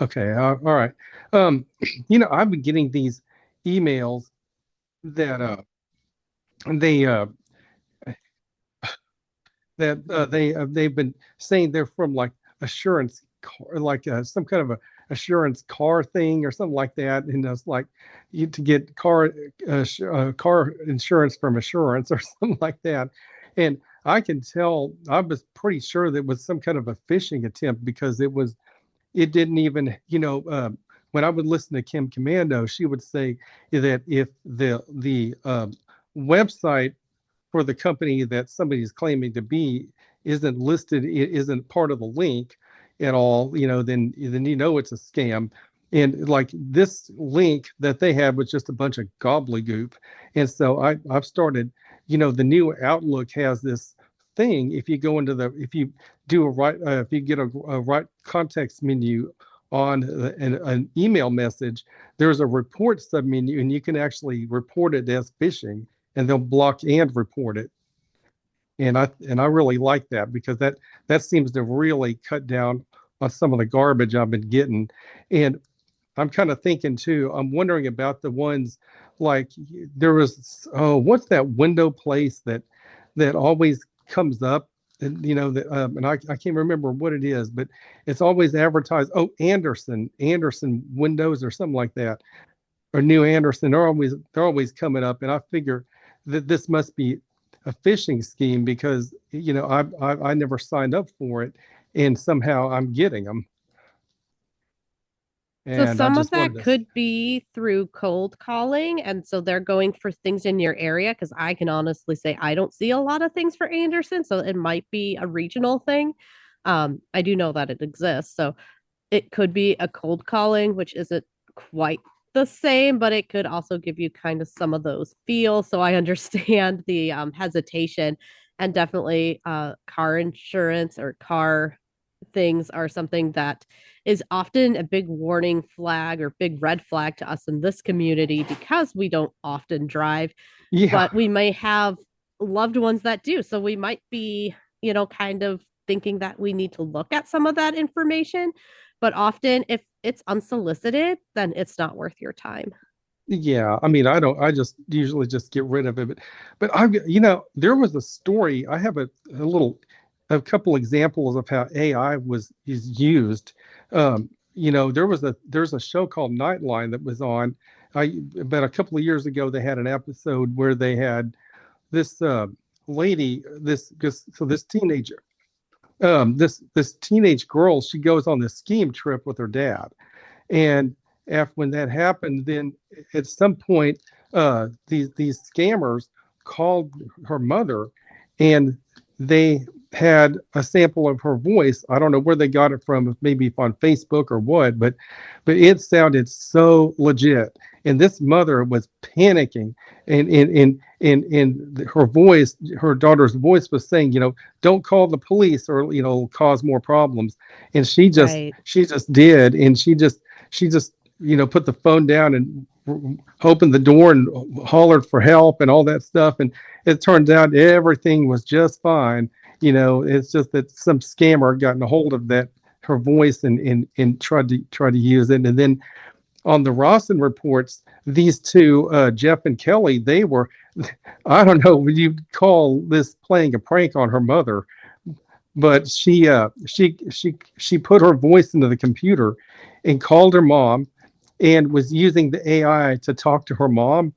Okay. All right. I've been getting these emails that they they've been saying they're from like assurance car, like some kind of a assurance car thing or something like that, and it's like you to get car insurance from assurance or something like that. And I can tell I was pretty sure that it was some kind of a phishing attempt because it didn't even, when I would listen to Kim Commando, she would say that if the website for the company that somebody is claiming to be isn't listed, it isn't part of the link at all, then it's a scam. And like this link that they had was just a bunch of gobbledygook. And so I've started, the new Outlook has this thing. If you go into if you do if you get a right context menu on an email message, there's a report submenu, and you can actually report it as phishing, and they'll block and report it. And I really like that because that seems to really cut down on some of the garbage I've been getting. And I'm kind of thinking too, I'm wondering about the ones like there was, what's that window place that always comes up, and and I can't remember what it is, but it's always advertised. Oh, Anderson Windows or something like that, or New Anderson. They're always coming up, and I figure that this must be a phishing scheme because I never signed up for it, and somehow I'm getting them. So some of that could be through cold calling. And so they're going for things in your area, because I can honestly say I don't see a lot of things for Anderson. So it might be a regional thing. I do know that it exists. So it could be a cold calling, which isn't quite the same, but it could also give you kind of some of those feels. So I understand the hesitation, and definitely car insurance or car things are something that is often a big warning flag or big red flag to us in this community because we don't often drive, but we may have loved ones that do. So we might be, kind of thinking that we need to look at some of that information, but often if it's unsolicited, then it's not worth your time. Yeah, I mean, I just usually just get rid of it, but there was a story. I have a couple examples of how AI is used. There's a show called Nightline that was on. About a couple of years ago, they had an episode where they had this lady, this teenager, this teenage girl, she goes on this skiing trip with her dad, and after when that happened, then at some point, these scammers called her mother, and they had a sample of her voice. I don't know where they got it from, maybe on Facebook or what, but it sounded so legit. And this mother was panicking, and her voice, her daughter's voice was saying, don't call the police or cause more problems. And she just did, and she just put the phone down and opened the door and hollered for help and all that stuff. And it turns out everything was just fine. It's just that some scammer gotten a hold of that her voice and tried to use it. And then on the Rawson reports, these two, Jeff and Kelly, they were, I don't know, would you call this playing a prank on her mother? But she put her voice into the computer and called her mom and was using the AI to talk to her mom,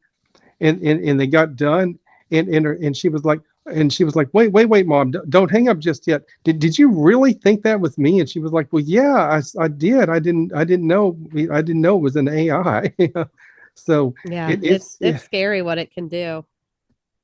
and they got done, and she was like, wait, mom, don't hang up just yet. Did you really think that was me? And she was like, well, yeah, I did. I didn't know it was an AI. So yeah, it's scary what it can do.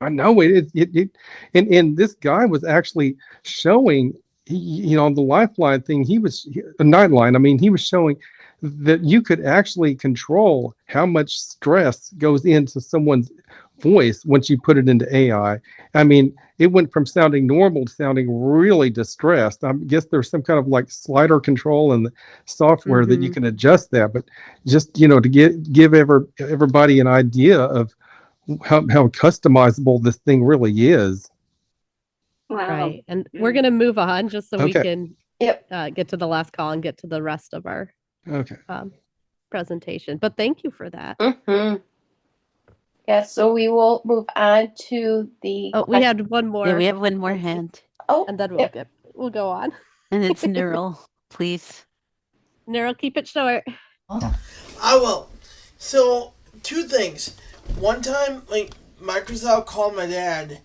I know and this guy was actually showing, on the Lifeline thing, a Nightline. I mean, he was showing that you could actually control how much stress goes into someone's voice once you put it into AI. I mean, it went from sounding normal to sounding really distressed. I guess there's some kind of like slider control in the software that you can adjust that, but just, to give everybody an idea of how customizable this thing really is. Wow. Right. And we're going to move on just so we can get to the last call and get to the rest of our presentation. But thank you for that. Mm-hmm. Yeah, so we will move on to the. Oh, we had one more. Yeah, we have one more hand. Oh, and then we'll go on. And it's Neural, please. Neural, keep it short. I will. So, two things. One time, like, Microsoft called my dad,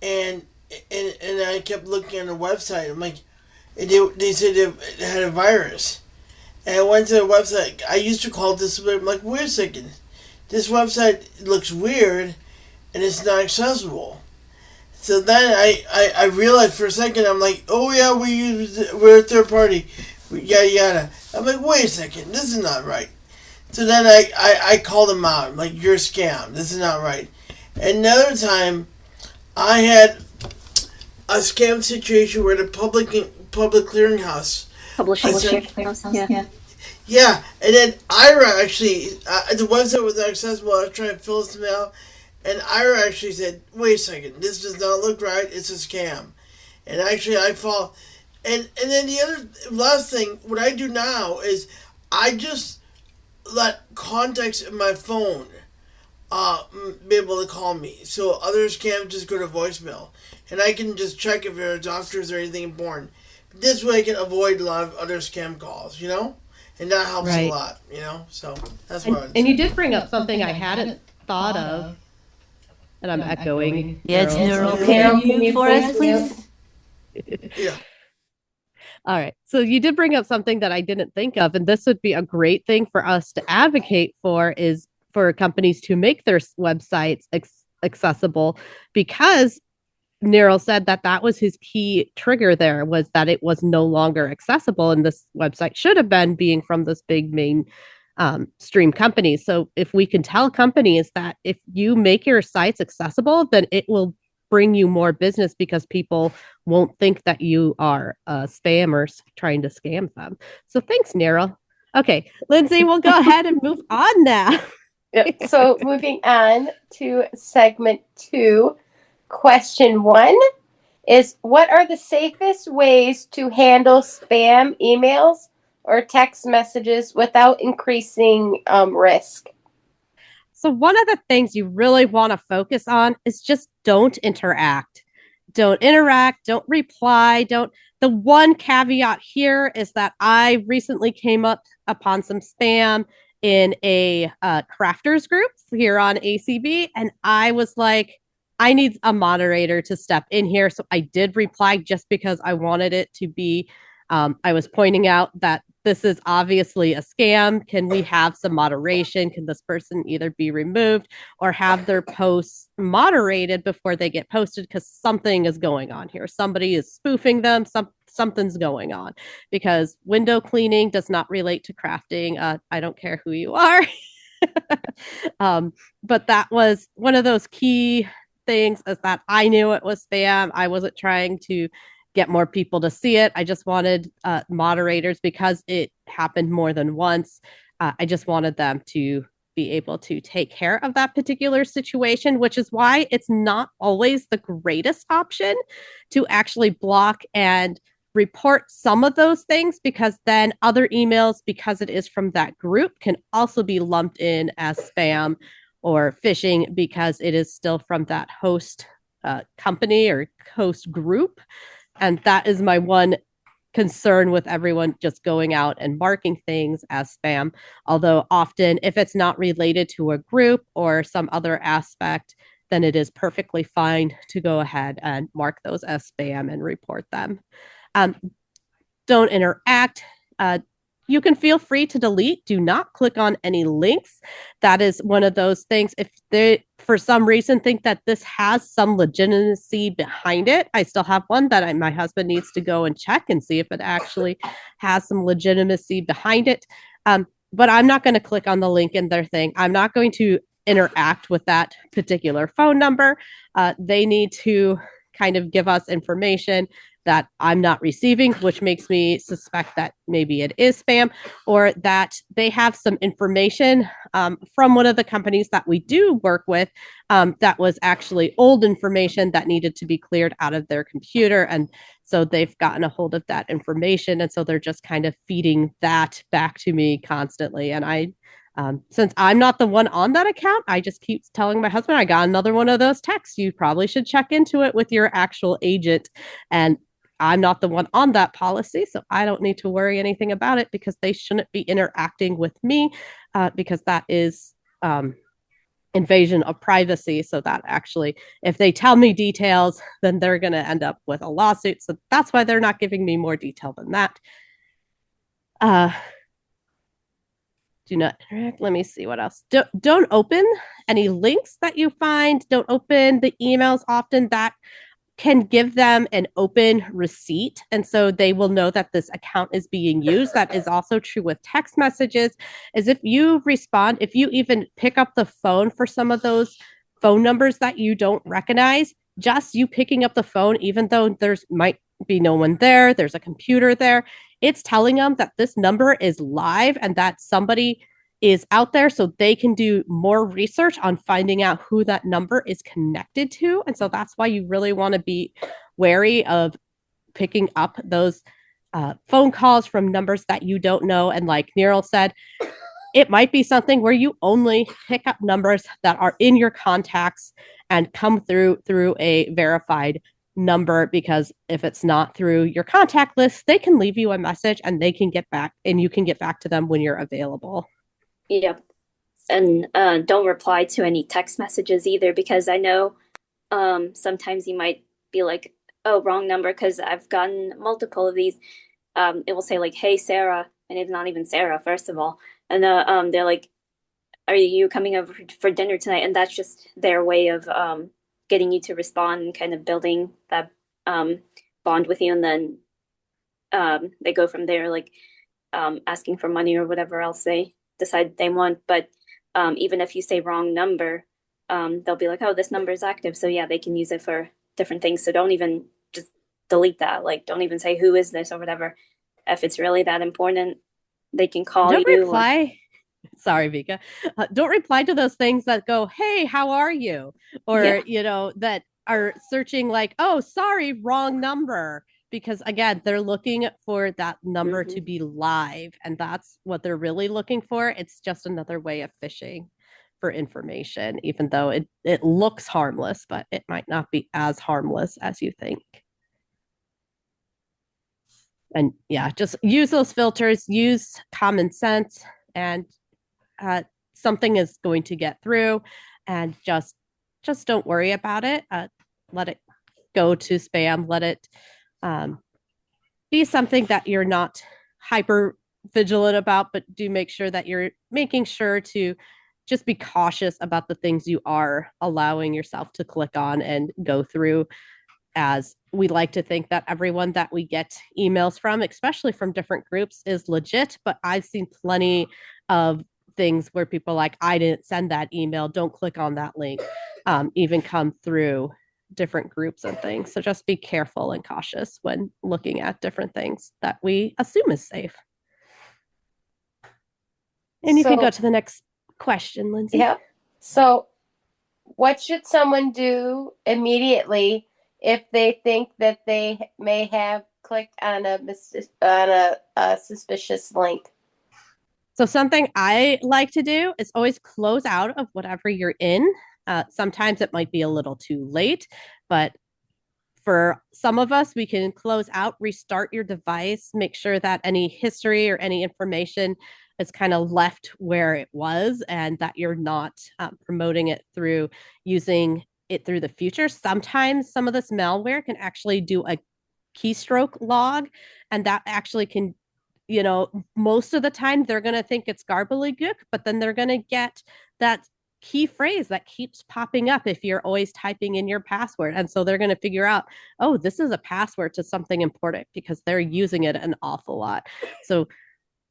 and I kept looking on the website. I'm like, they said it had a virus. And I went to the website. I used to call this, but I'm like, wait a second. This website looks weird, and it's not accessible. So then I realized for a second, I'm like, oh yeah, we're a third party, yada yada. I'm like, wait a second, this is not right. So then I called them out. I'm like, you're a scam. This is not right. Another time, I had a scam situation where the public clearinghouse. Publishing clearinghouse, yeah. Yeah, and then Ira actually, the website was not accessible. I was trying to fill this out, and Ira actually said, wait a second, this does not look right. It's a scam. And actually, I fall. And then the other last thing, what I do now is I just let contacts in my phone be able to call me. So others can't just go to voicemail. And I can just check if there are doctors or anything important. This way I can avoid a lot of other scam calls, And that helps a lot, So that's what I would say. And you did bring up something I hadn't thought of. And I'm echoing. Yeah, it's Neural. Can you for us, please? Yeah. All right. So you did bring up something that I didn't think of, and this would be a great thing for us to advocate for, is for companies to make their websites accessible, because Neural said that was his key trigger there, was that it was no longer accessible, and this website should have been being from this big main stream company. So if we can tell companies that if you make your sites accessible, then it will bring you more business, because people won't think that you are spammers trying to scam them. So thanks, Neural. Okay, Lindsay, we'll go ahead and move on now. Yep. So moving on to segment 2. Question 1 is, what are the safest ways to handle spam emails or text messages without increasing risk? So one of the things you really want to focus on is just don't interact. Don't interact, don't reply, The one caveat here is that I recently came upon some spam in a crafters group here on ACB, and I was like, I need a moderator to step in here. So I did reply just because I wanted it to be, I was pointing out that this is obviously a scam. Can we have some moderation? Can this person either be removed or have their posts moderated before they get posted? Because something is going on here. Somebody is spoofing them. Something's going on, because window cleaning does not relate to crafting. I don't care who you are. But that was one of those key things, is that I knew it was spam. I wasn't trying to get more people to see it. I just wanted moderators, because it happened more than once. I just wanted them to be able to take care of that particular situation, which is why it's not always the greatest option to actually block and report some of those things, because then other emails, because it is from that group, can also be lumped in as spam or phishing, because it is still from that host company or host group. And that is my one concern with everyone just going out and marking things as spam. Although often, if it's not related to a group or some other aspect, then it is perfectly fine to go ahead and mark those as spam and report them. Don't interact. You can feel free to delete. Do not click on any links. That is one of those things. If they, for some reason, think that this has some legitimacy behind it, I still have one that my husband needs to go and check and see if it actually has some legitimacy behind it. But I'm not going to click on the link in their thing. I'm not going to interact with that particular phone number. They need to kind of give us information that I'm not receiving, which makes me suspect that maybe it is spam, or that they have some information from one of the companies that we do work with that was actually old information that needed to be cleared out of their computer. And so they've gotten a hold of that information. And so they're just kind of feeding that back to me constantly. And since I'm not the one on that account, I just keep telling my husband, I got another one of those texts. You probably should check into it with your actual agent. And I'm not the one on that policy, so I don't need to worry anything about it, because they shouldn't be interacting with me, because that is invasion of privacy. So that actually, if they tell me details, then they're going to end up with a lawsuit. So that's why they're not giving me more detail than that. Do not interact. Let me see what else. Don't open any links that you find. Don't open the emails often. That can give them an open receipt. And so they will know that this account is being used. That is also true with text messages, is if you respond, if you even pick up the phone for some of those phone numbers that you don't recognize, just you picking up the phone, even though there's might be no one there, there's a computer there, it's telling them that this number is live and that somebody is out there, so they can do more research on finding out who that number is connected to. And so that's why you really want to be wary of picking up those phone calls from numbers that you don't know. And like Neryl said, it might be something where you only pick up numbers that are in your contacts and come through a verified number, because if it's not through your contact list, they can leave you a message and they can get back, and you can get back to them when you're available. Yep. And don't reply to any text messages either, because I know sometimes you might be like, oh, wrong number, because I've gotten multiple of these. It will say like, hey, Sarah, and it's not even Sarah, first of all. And they're like, are you coming over for dinner tonight? And that's just their way of getting you to respond and kind of building that bond with you. And then they go from there, like asking for money or whatever else they decide they want. But even if you say wrong number, they'll be like, oh, this number is active. So yeah, they can use it for different things. So don't even just delete that. Like, don't even say, who is this or whatever. If it's really that important, they can call Don't you. reply. Sorry, Vika. Don't reply to those things that go, hey, how are you? Or, that are searching like, oh, sorry, wrong number. Because again, they're looking for that number to be live. And that's what they're really looking for. It's just another way of phishing for information, even though it looks harmless, but it might not be as harmless as you think. And yeah, just use those filters, use common sense, and something is going to get through. And just just don't worry about it. Let it go to spam. Let it be something that you're not hyper vigilant about, but do make sure that you're making sure to just be cautious about the things you are allowing yourself to click on and go through, as we like to think that everyone that we get emails from, especially from different groups, is legit. But I've seen plenty of things where people are like, I didn't send that email, don't click on that link, even come through different groups and things. So just be careful and cautious when looking at different things that we assume is safe. And you can go to the next question, Lindsay. Yeah. So what should someone do immediately if they think that they may have clicked on a suspicious link? So something I like to do is always close out of whatever you're in. Sometimes it might be a little too late, but for some of us, we can close out, restart your device, make sure that any history or any information is kind of left where it was, and that you're not promoting it through using it through the future. Sometimes some of this malware can actually do a keystroke log, and that actually can, most of the time they're going to think it's gobbledygook, but then they're going to get that key phrase that keeps popping up if you're always typing in your password. And so they're going to figure out, oh, this is a password to something important, because they're using it an awful lot. So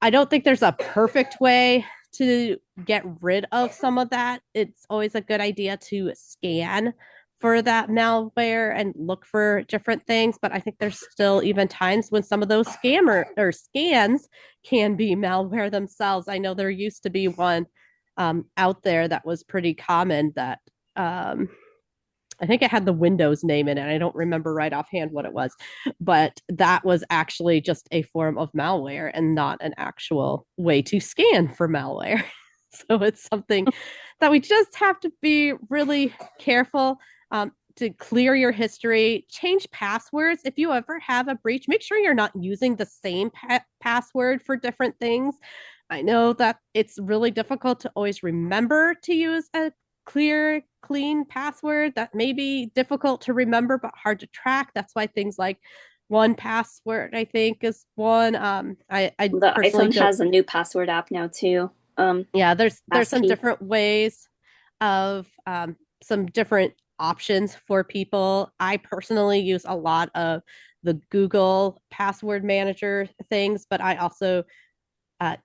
I don't think there's a perfect way to get rid of some of that. It's always a good idea to scan for that malware and look for different things. But I think there's still even times when some of those scans can be malware themselves. I know there used to be one out there that was pretty common that I think it had the Windows name in it. I don't remember right offhand what it was, but that was actually just a form of malware and not an actual way to scan for malware. So it's something that we just have to be really careful to clear your history, change passwords. If you ever have a breach, make sure you're not using the same password for different things. I know that it's really difficult to always remember to use a clear, clean password. That may be difficult to remember, but hard to track. That's why things like 1Password, I think, is one. I The iPhone has a new password app now too. Yeah, there's some different ways of some different options for people. I personally use a lot of the Google password manager things, but I also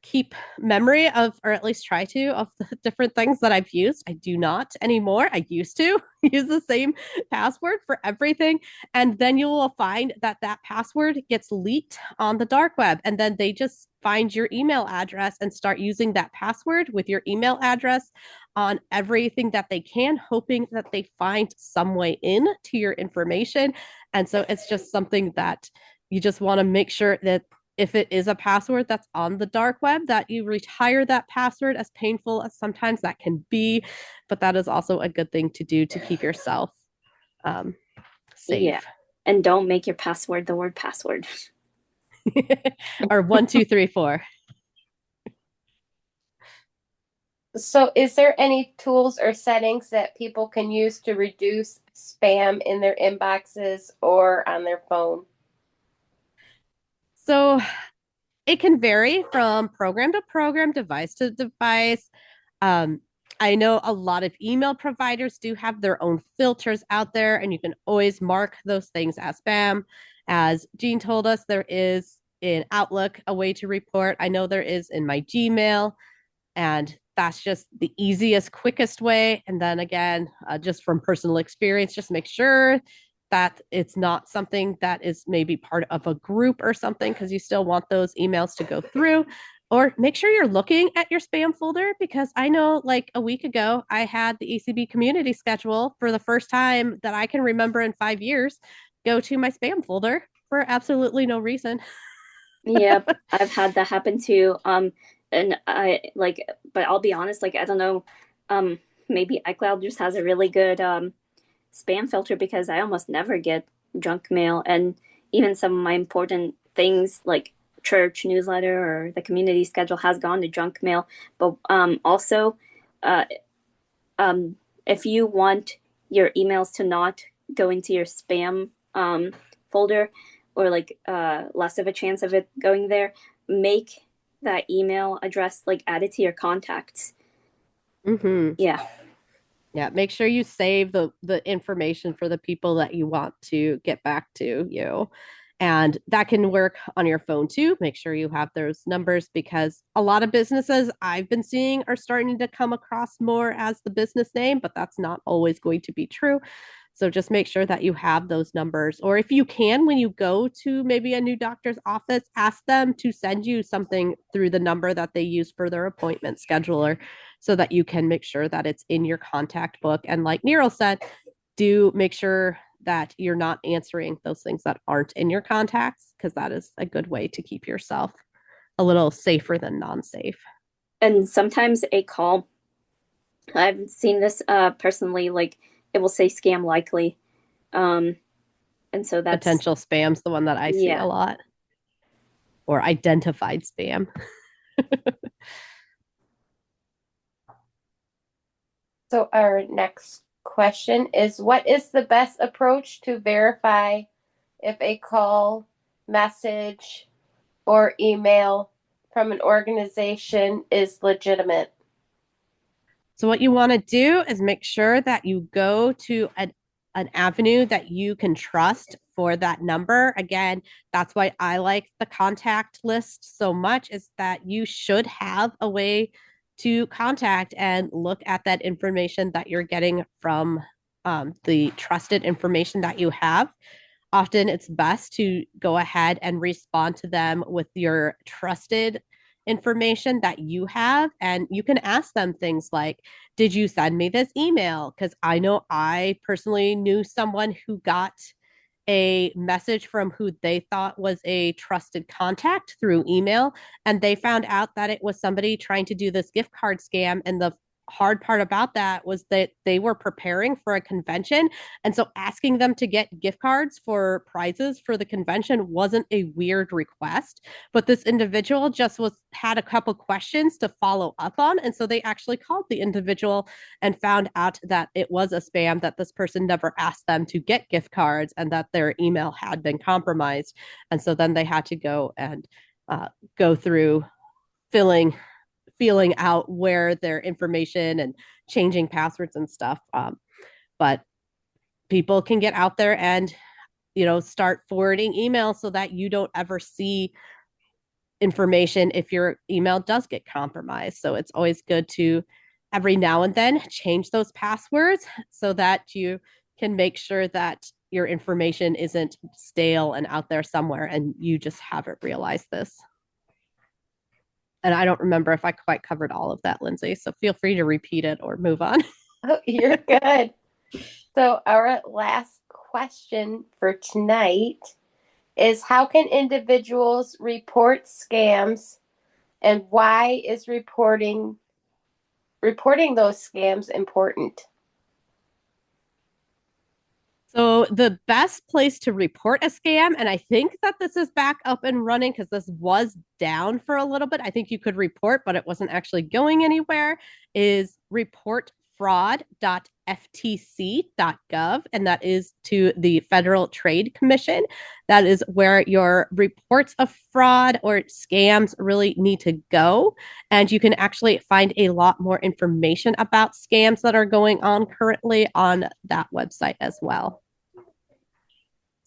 keep memory of, or at least try to, of the different things that I've used. I do not anymore. I used to use the same password for everything. And then you will find that that password gets leaked on the dark web. And then they just find your email address and start using that password with your email address on everything that they can, hoping that they find some way in to your information. And so it's just something that you just want to make sure that if it is a password that's on the dark web, that you retire that password, as painful as sometimes that can be. But that is also a good thing to do to keep yourself safe. Yeah. And don't make your password the word password. Or 1, 2, 3, 4. So is there any tools or settings that people can use to reduce spam in their inboxes or on their phone? So it can vary from program to program, device to device. I know a lot of email providers do have their own filters out there, and you can always mark those things as spam. As Jean told us, there is in Outlook a way to report. I know there is in my Gmail, and that's just the easiest, quickest way. And then again, just from personal experience, just make sure that it's not something that is maybe part of a group or something, because you still want those emails to go through. Or make sure you're looking at your spam folder, because I know like a week ago, I had the ACB community schedule for the first time that I can remember in 5 years go to my spam folder for absolutely no reason. Yep, I've had that happen too. And but I'll be honest, I don't know, maybe iCloud just has a really good spam filter, because I almost never get junk mail, and even some of my important things like church newsletter or the community schedule has gone to junk mail. But also, if you want your emails to not go into your spam folder, or like less of a chance of it going there, make that email address like add it to your contacts. Yeah. Yeah, make sure you save the information for the people that you want to get back to you. And that can work on your phone too. Make sure you have those numbers, because a lot of businesses I've been seeing are starting to come across more as the business name, but that's not always going to be true. So just make sure that you have those numbers. Or if you can, when you go to maybe a new doctor's office, ask them to send you something through the number that they use for their appointment scheduler, so that you can make sure that it's in your contact book. And like Nero said, do make sure that you're not answering those things that aren't in your contacts, because that is a good way to keep yourself a little safer than non-safe. And sometimes a call, I've seen this personally, like it will say scam likely. And so that's potential spam's the one that I see a lot, or identified spam. So our next question is, what is the best approach to verify if a call, message, or email from an organization is legitimate? So what you want to do is make sure that you go to an avenue that you can trust for that number. Again, that's why I like the contact list so much, is that you should have a way to contact and look at that information that you're getting from the trusted information that you have. Often it's best to go ahead and respond to them with your trusted information that you have. And you can ask them things like, did you send me this email? Because I know I personally knew someone who got a message from who they thought was a trusted contact through email, and they found out that it was somebody trying to do this gift card scam. And the hard part about that was that they were preparing for a convention, and so asking them to get gift cards for prizes for the convention wasn't a weird request, but this individual just had a couple questions to follow up on, and so they actually called the individual and found out that it was a spam, that this person never asked them to get gift cards, and that their email had been compromised. And so then they had to go and go through feeling out where their information and changing passwords and stuff. But people can get out there and, start forwarding emails so that you don't ever see information if your email does get compromised. So it's always good to every now and then change those passwords so that you can make sure that your information isn't stale and out there somewhere and you just haven't realized this. And I don't remember if I quite covered all of that, Lindsay. So feel free to repeat it or move on. Oh, you're good. So our last question for tonight is, how can individuals report scams, and why is reporting those scams important? So the best place to report a scam, and I think that this is back up and running because this was down for a little bit. I think you could report, but it wasn't actually going anywhere, is reportfraud.ftc.gov. And that is to the Federal Trade Commission. That is where your reports of fraud or scams really need to go. And you can actually find a lot more information about scams that are going on currently on that website as well.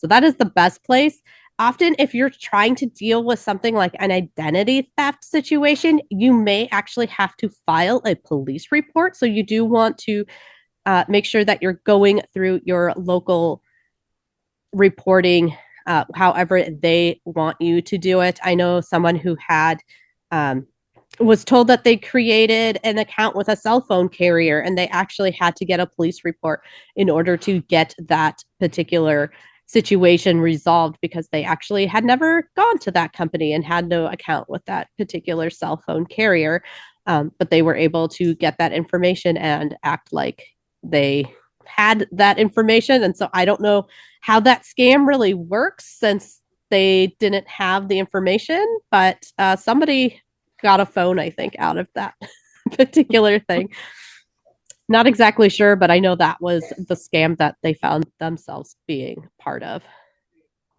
So that is the best place. Often, if you're trying to deal with something like an identity theft situation, you may actually have to file a police report. So you do want to make sure that you're going through your local reporting, however they want you to do it. I know someone who had was told that they created an account with a cell phone carrier, and they actually had to get a police report in order to get that particular situation resolved, because they actually had never gone to that company and had no account with that particular cell phone carrier. But they were able to get that information and act like they had that information. And so I don't know how that scam really works, since they didn't have the information, but somebody got a phone, I think, out of that particular thing. Not exactly sure, but I know that was the scam that they found themselves being part of,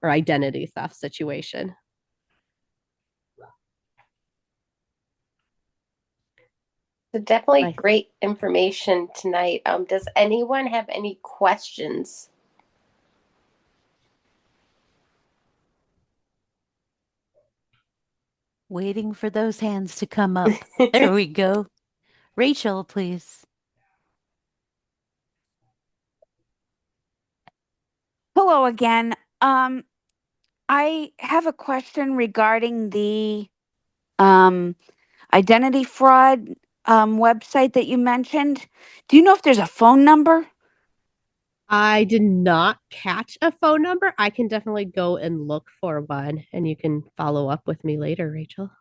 or identity theft situation. So definitely Right. great information tonight. Does anyone have any questions? Waiting for those hands to come up. There we go. Rachel, please. Hello again. I have a question regarding the identity fraud website that you mentioned. Do you know if there's a phone number? I did not catch a phone number. I can definitely go and look for one, and you can follow up with me later, Rachel.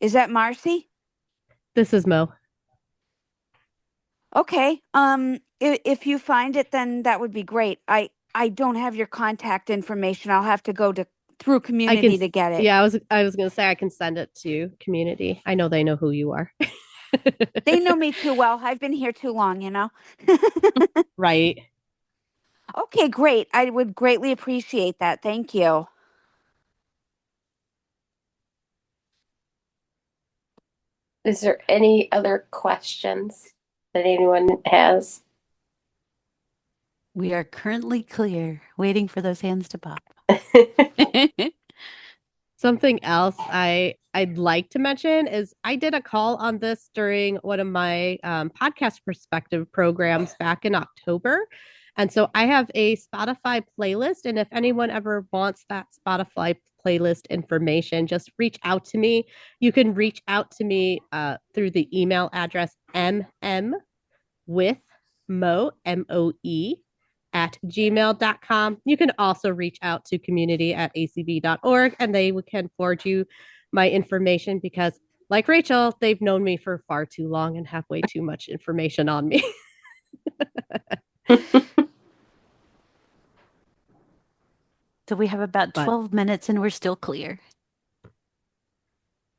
Is that Marcy? This is Mo. Okay. If you find it, then that would be great. I don't have your contact information. I'll have to go through community to get it. Yeah, I was gonna say I can send it to community. I know they know who you are. They know me too well. I've been here too long, you know. Right. Okay, great. I would greatly appreciate that. Thank you. Is there any other questions that anyone has? We are currently clear, waiting for those hands to pop. Something else I'd like to mention is I did a call on this during one of my podcast perspective programs back in October. And so I have a Spotify playlist. And if anyone ever wants that Spotify playlist information, just reach out to me. You can reach out to me through the email address mmwithmo, MOE, at gmail.com. You can also reach out to community@acb.org and they can forward you my information because, like Rachel, they've known me for far too long and have way too much information on me. So we have about 12 minutes and we're still clear.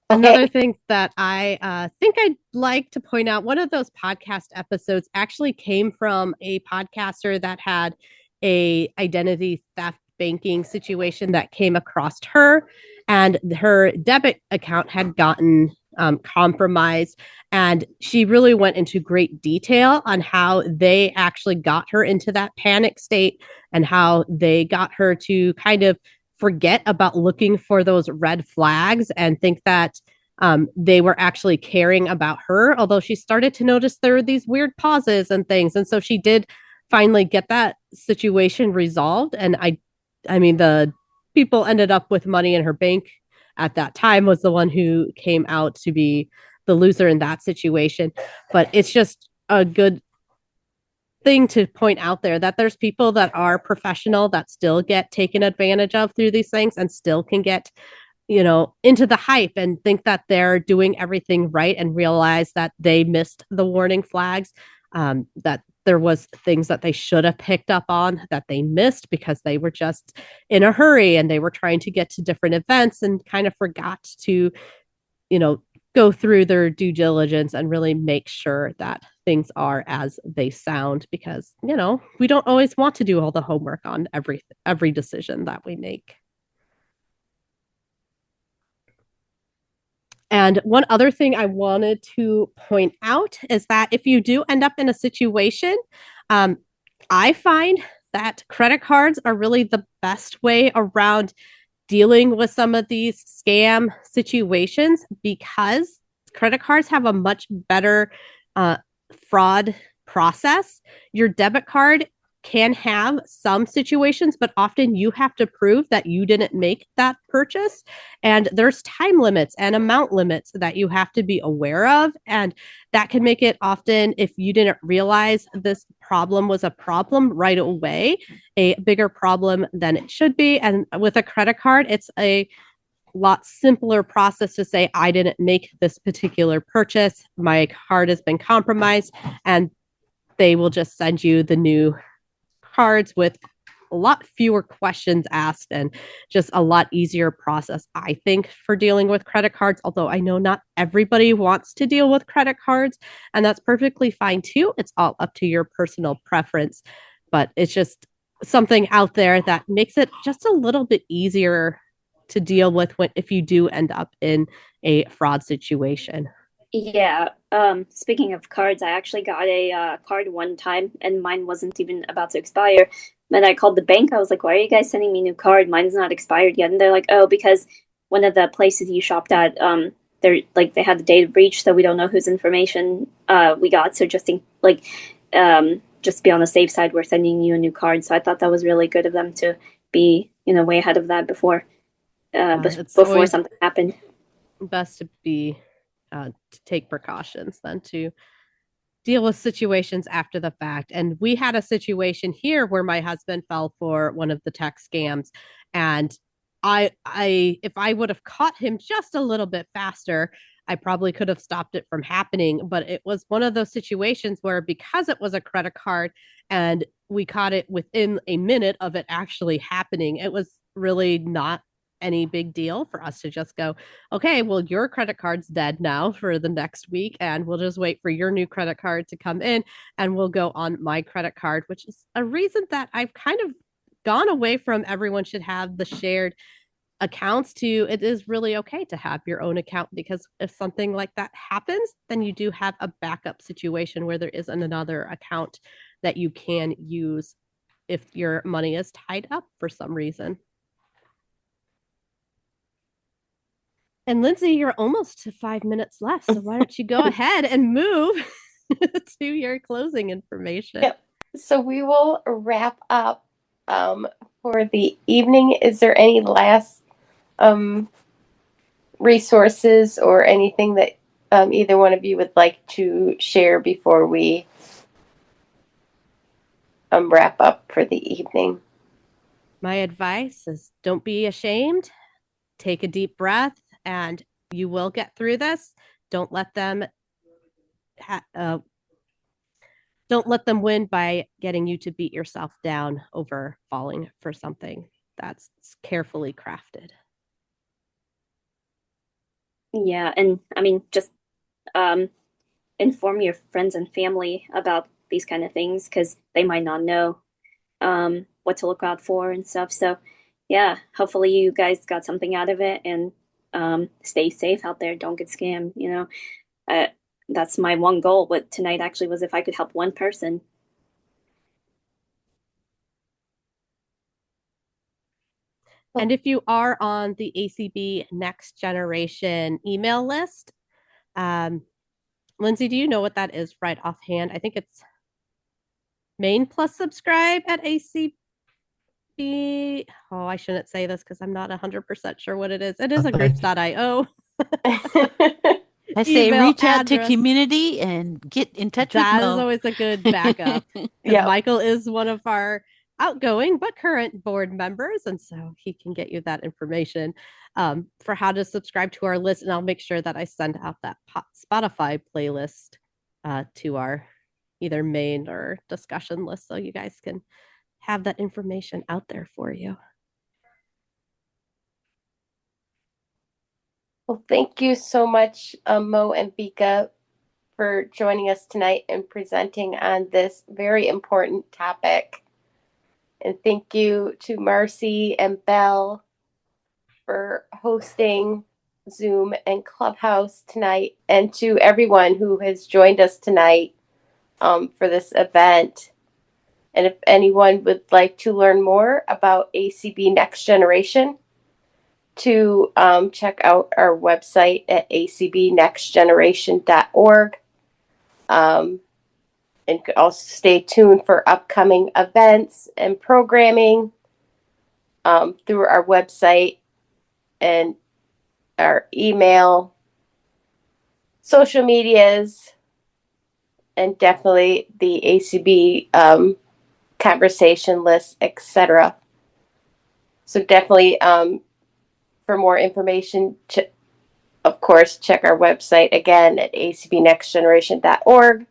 Another thing that I think I'd like to point out, one of those podcast episodes actually came from a podcaster that had a identity theft banking situation that came across her, and her debit account had gotten compromised. And she really went into great detail on how they actually got her into that panic state and how they got her to kind of forget about looking for those red flags and think that they were actually caring about her, although she started to notice there were these weird pauses and things. And so she did finally get that situation resolved. And I mean, the people ended up with money in her bank at that time was the one who came out to be the loser in that situation. But it's just a good thing to point out there that there's people that are professional that still get taken advantage of through these things and still can get, you know, into the hype and think that they're doing everything right and realize that they missed the warning flags, that there was things that they should have picked up on that they missed because they were just in a hurry and they were trying to get to different events and kind of forgot to, you know, go through their due diligence and really make sure that things are as they sound because, you know, we don't always want to do all the homework on every decision that we make. And one other thing I wanted to point out is that if you do end up in a situation, I find that credit cards are really the best way around dealing with some of these scam situations because credit cards have a much better fraud process. Your debit card can have some situations, but often you have to prove that you didn't make that purchase. And there's time limits and amount limits that you have to be aware of. And that can make it often, if you didn't realize this problem was a problem right away, a bigger problem than it should be. And with a credit card, it's a lot simpler process to say, I didn't make this particular purchase. My card has been compromised. And they will just send you the new cards with a lot fewer questions asked and just a lot easier process, I think, for dealing with credit cards. Although I know not everybody wants to deal with credit cards, and that's perfectly fine too. It's all up to your personal preference, but it's just something out there that makes it just a little bit easier to deal with if you do end up in a fraud situation. Yeah. Speaking of cards, I actually got a card one time, and mine wasn't even about to expire. Then I called the bank. I was like, "Why are you guys sending me a new card? Mine's not expired yet." And they're like, "Oh, because one of the places you shopped at, they had the data breach, so we don't know whose information we got. So just be on the safe side, we're sending you a new card." So I thought that was really good of them to be, way ahead of that before something happened. Best to be to take precautions than to deal with situations after the fact. And we had a situation here where my husband fell for one of the tech scams, and I if I would have caught him just a little bit faster, I probably could have stopped it from happening. But it was one of those situations where, because it was a credit card and we caught it within a minute of it actually happening, it was really not any big deal for us to just go, okay, well, your credit card's dead now for the next week, and we'll just wait for your new credit card to come in, and we'll go on my credit card, which is a reason that I've kind of gone away from everyone should have the shared accounts to it is really okay to have your own account, because if something like that happens, then you do have a backup situation where there is another account that you can use if your money is tied up for some reason. And Lindsay, you're almost to 5 minutes left, so why don't you go ahead and move to your closing information? Yep. So we will wrap up for the evening. Is there any last resources or anything that either one of you would like to share before we wrap up for the evening? My advice is don't be ashamed. Take a deep breath, and you will get through this. Don't let them win by getting you to beat yourself down over falling for something that's carefully crafted. Yeah, and I mean, just inform your friends and family about these kind of things, because they might not know what to look out for and stuff. So yeah, hopefully you guys got something out of it, and stay safe out there. Don't get scammed. That's my one goal with tonight, actually, was if I could help one person. And if you are on the ACB Next Generation email list, Lindsay, do you know what that is right offhand? I think it's main plus subscribe at ACB. Oh, I shouldn't say this because I'm not 100% sure what it is. It is a groups.io. I say reach out to community and get in touch with Mo. That is always a good backup. Yeah, Michael is one of our outgoing but current board members, and so he can get you that information for how to subscribe to our list. And I'll make sure that I send out that Spotify playlist to our either main or discussion list, so you guys can have that information out there for you. Well, thank you so much, Mo and Vika, for joining us tonight and presenting on this very important topic. And thank you to Marcy and Belle for hosting Zoom and Clubhouse tonight, and to everyone who has joined us tonight for this event. And if anyone would like to learn more about ACB Next Generation, to check out our website at acbnextgeneration.org. And also stay tuned for upcoming events and programming through our website and our email, social medias, and definitely the ACB conversation list, etc. So definitely, for more information, of course, check our website again at acbnextgeneration.org.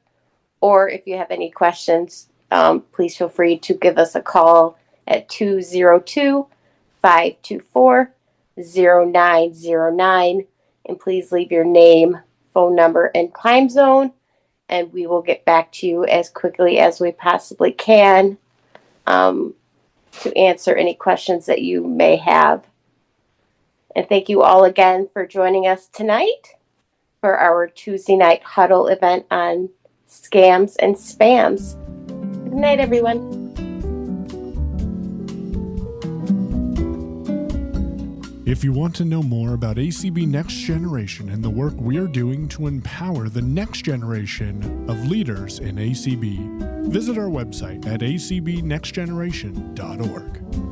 Or if you have any questions, please feel free to give us a call at 202-524-0909. And please leave your name, phone number, and time zone, and we will get back to you as quickly as we possibly can to answer any questions that you may have. And thank you all again for joining us tonight for our Tuesday Night Huddle event on scams and spams. Good night, everyone. If you want to know more about ACB Next Generation and the work we're doing to empower the next generation of leaders in ACB, visit our website at acbnextgeneration.org.